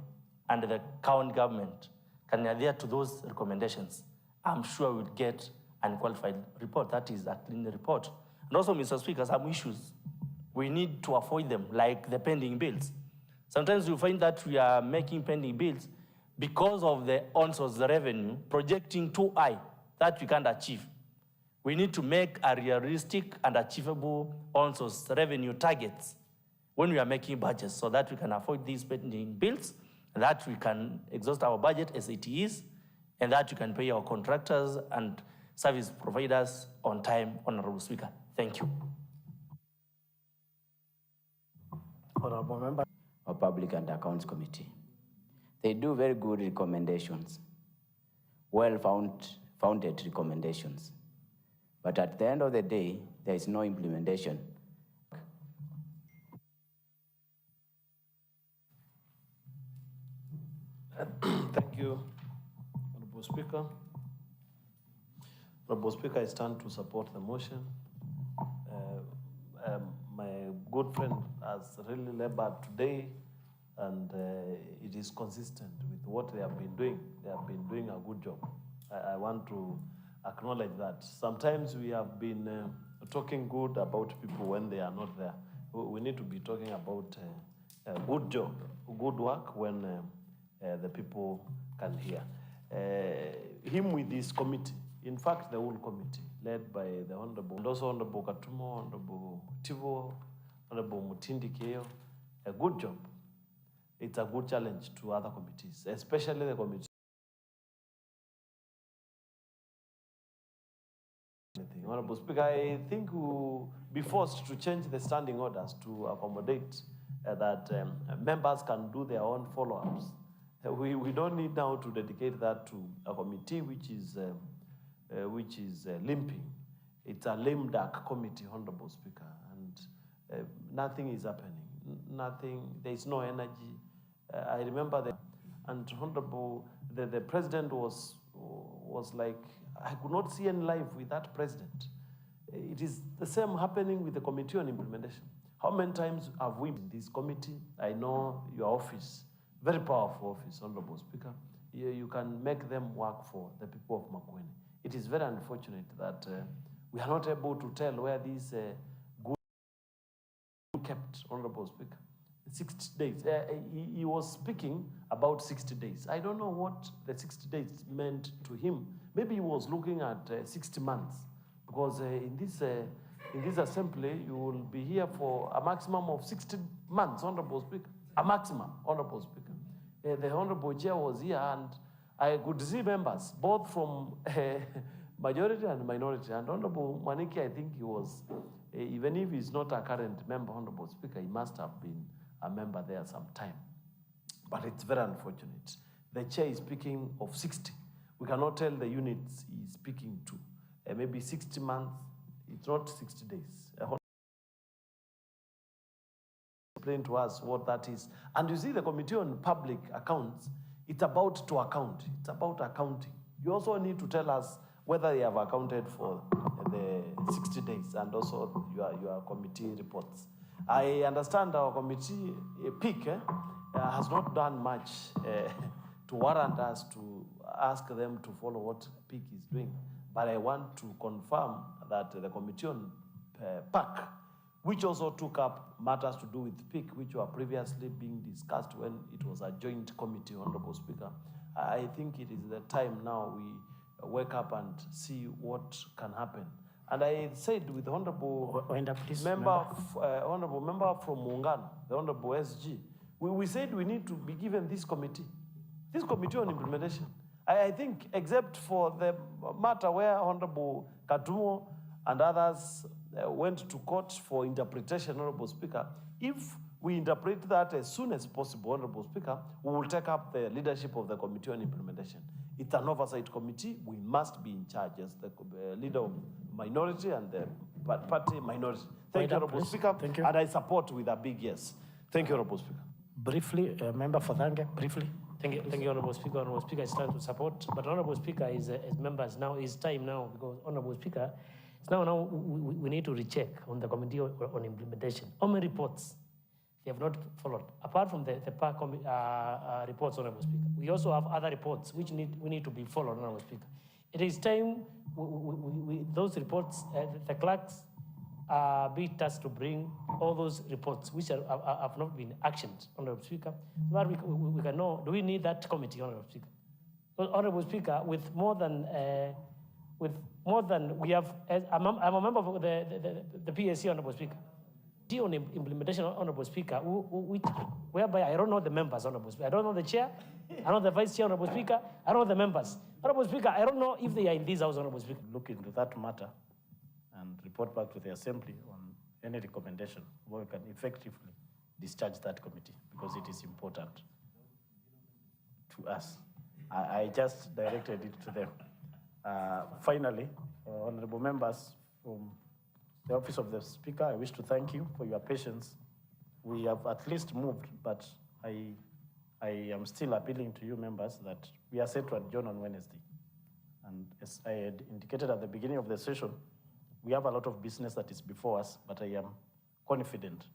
and the county government can adhere to those recommendations, I'm sure we'll get an qualified report. That is a clean report. And also, Mr. Speaker, some issues, we need to avoid them, like the pending bills. Sometimes you find that we are making pending bills because of the on-source revenue projecting too high that we can't achieve. We need to make a realistic and achievable on-source revenue targets when we are making budgets so that we can afford these pending bills, and that we can exhaust our budget as it is, and that we can pay our contractors and service providers on time, Honorable Speaker. Thank you. Honorable Member of Public and Accounts Committee. They do very good recommendations, well-founded recommendations. But at the end of the day, there is no implementation. Thank you, Honorable Speaker. Honorable Speaker, I stand to support the motion. My good friend has really labored today, and it is consistent with what they have been doing. They have been doing a good job. I want to acknowledge that. Sometimes we have been talking good about people when they are not there. We need to be talking about a good job, good work when the people can hear. Him with this committee, in fact, the whole committee, led by the Honorable, and also Honorable Katumo, Honorable Tivo, Honorable Mutindi Keo, a good job. It's a good challenge to other committees, especially the committee. Honorable Speaker, I think we'll be forced to change the standing orders to accommodate that members can do their own follow-ups. We don't need now to dedicate that to a committee which is limping. It's a lame duck committee, Honorable Speaker, and nothing is happening. Nothing, there is no energy. I remember that, and Honorable, the president was like, I could not see any life with that president. It is the same happening with the Committee on Implementation. How many times have we in this committee? I know your office, very powerful office, Honorable Speaker. You can make them work for the people of Makueni. It is very unfortunate that we are not able to tell where these good kept, Honorable Speaker. 60 days. He was speaking about 60 days. I don't know what the 60 days meant to him. Maybe he was looking at 60 months, because in this assembly, you will be here for a maximum of 60 months, Honorable Speaker. A maximum, Honorable Speaker. The Honorable Chair was here, and I could see members, both from majority and minority. And Honorable Mwaniki, I think he was, even if he's not a current member, Honorable Speaker, he must have been a member there sometime. But it's very unfortunate. The chair is speaking of 60. We cannot tell the units he's speaking to. Maybe 60 months, it's not 60 days. Explain to us what that is. And you see, the Committee on Public Accounts, it's about to account. It's about accounting. You also need to tell us whether you have accounted for the 60 days and also your committee reports. I understand our committee, PIC, has not done much to warrant us to ask them to follow what PIC is doing. But I want to confirm that the Committee on PAC, which also took up matters to do with PIC, which were previously being discussed when it was a joint committee, Honorable Speaker. I think it is the time now we wake up and see what can happen. And I said with the honorable honorable member from Muungano, the honorable SG, we said we need to be given this committee on implementation. I think, except for the matter where Honorable Katumo and others went to court for interpretation, Honorable Speaker, if we interpret that as soon as possible, Honorable Speaker, we will take up the leadership of the Committee on Implementation. It's an oversight committee. We must be in charge as the leader of minority and the party minority. Thank you, Honorable Speaker. Thank you. And I support with a big yes. Thank you, Honorable Speaker. Briefly, Member for Bunge, briefly. Thank you, Honorable Speaker. Honorable Speaker is trying to support, but Honorable Speaker is, as members now, it's time now, because Honorable Speaker, it's now we need to recheck on the Committee on Implementation. How many reports they have not followed? Apart from the PAC reports, Honorable Speaker, we also have other reports which we need to be followed, Honorable Speaker. It is time those reports, the clerks be tasked to bring all those reports which have not been actioned, Honorable Speaker, so that we can know, do we need that committee, Honorable Speaker? Because, Honorable Speaker, with more than we have, I'm a member of the PSC, Honorable Speaker. On implementation, Honorable Speaker, whereby I don't know the members, Honorable Speaker. I don't know the chair, I know the vice chair, Honorable Speaker, I don't know the members. Honorable Speaker, I don't know if they are in this house, Honorable Speaker. Look into that matter and report back to the Assembly on any recommendation where we can effectively discharge that committee, because it is important to us. I just directed it to them. Finally, honorable members from the Office of the Speaker, I wish to thank you for your patience. We have at least moved, but I am still appealing to you members that we are set to adjourn on Wednesday. And as I had indicated at the beginning of the session, we have a lot of business that is before us, but I am confident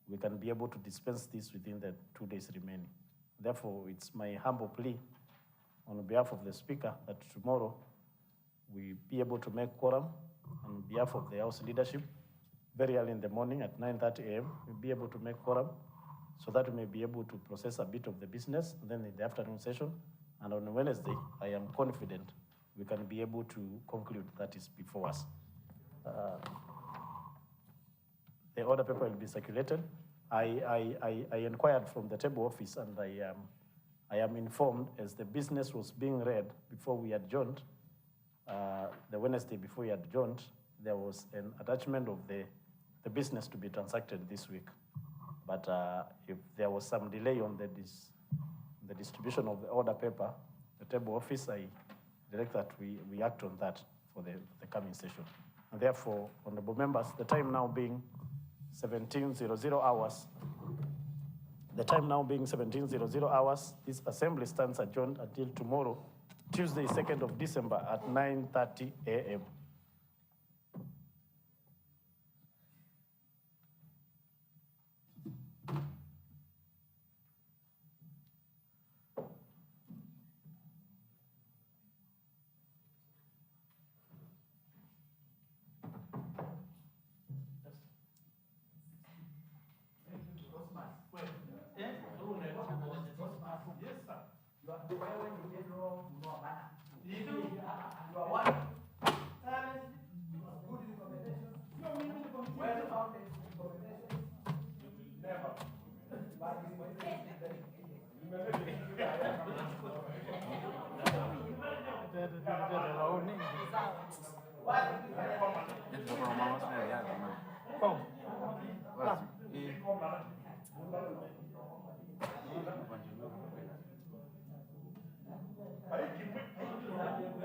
we can be able to dispense this within the 2 days remaining. Therefore, it's my humble plea on behalf of the Speaker that tomorrow we be able to make quorum on behalf of the House leadership very early in the morning at 9:30 a.m. We'll be able to make quorum so that we may be able to process a bit of the business, and then in the afternoon session. And on Wednesday, I am confident we can be able to conclude that is before us. The order paper will be circulated. I inquired from the table office, and I am informed as the business was being read before we adjourned, the Wednesday before we adjourned, there was an attachment of the business to be transacted this week. But if there was some delay on the distribution of the order paper, the table office, I direct that we act on that for the coming session. And therefore, honorable members, the time now being 17:00 hours, this assembly stands adjourned until tomorrow, Tuesday, 2nd of December at 9:30 a.m.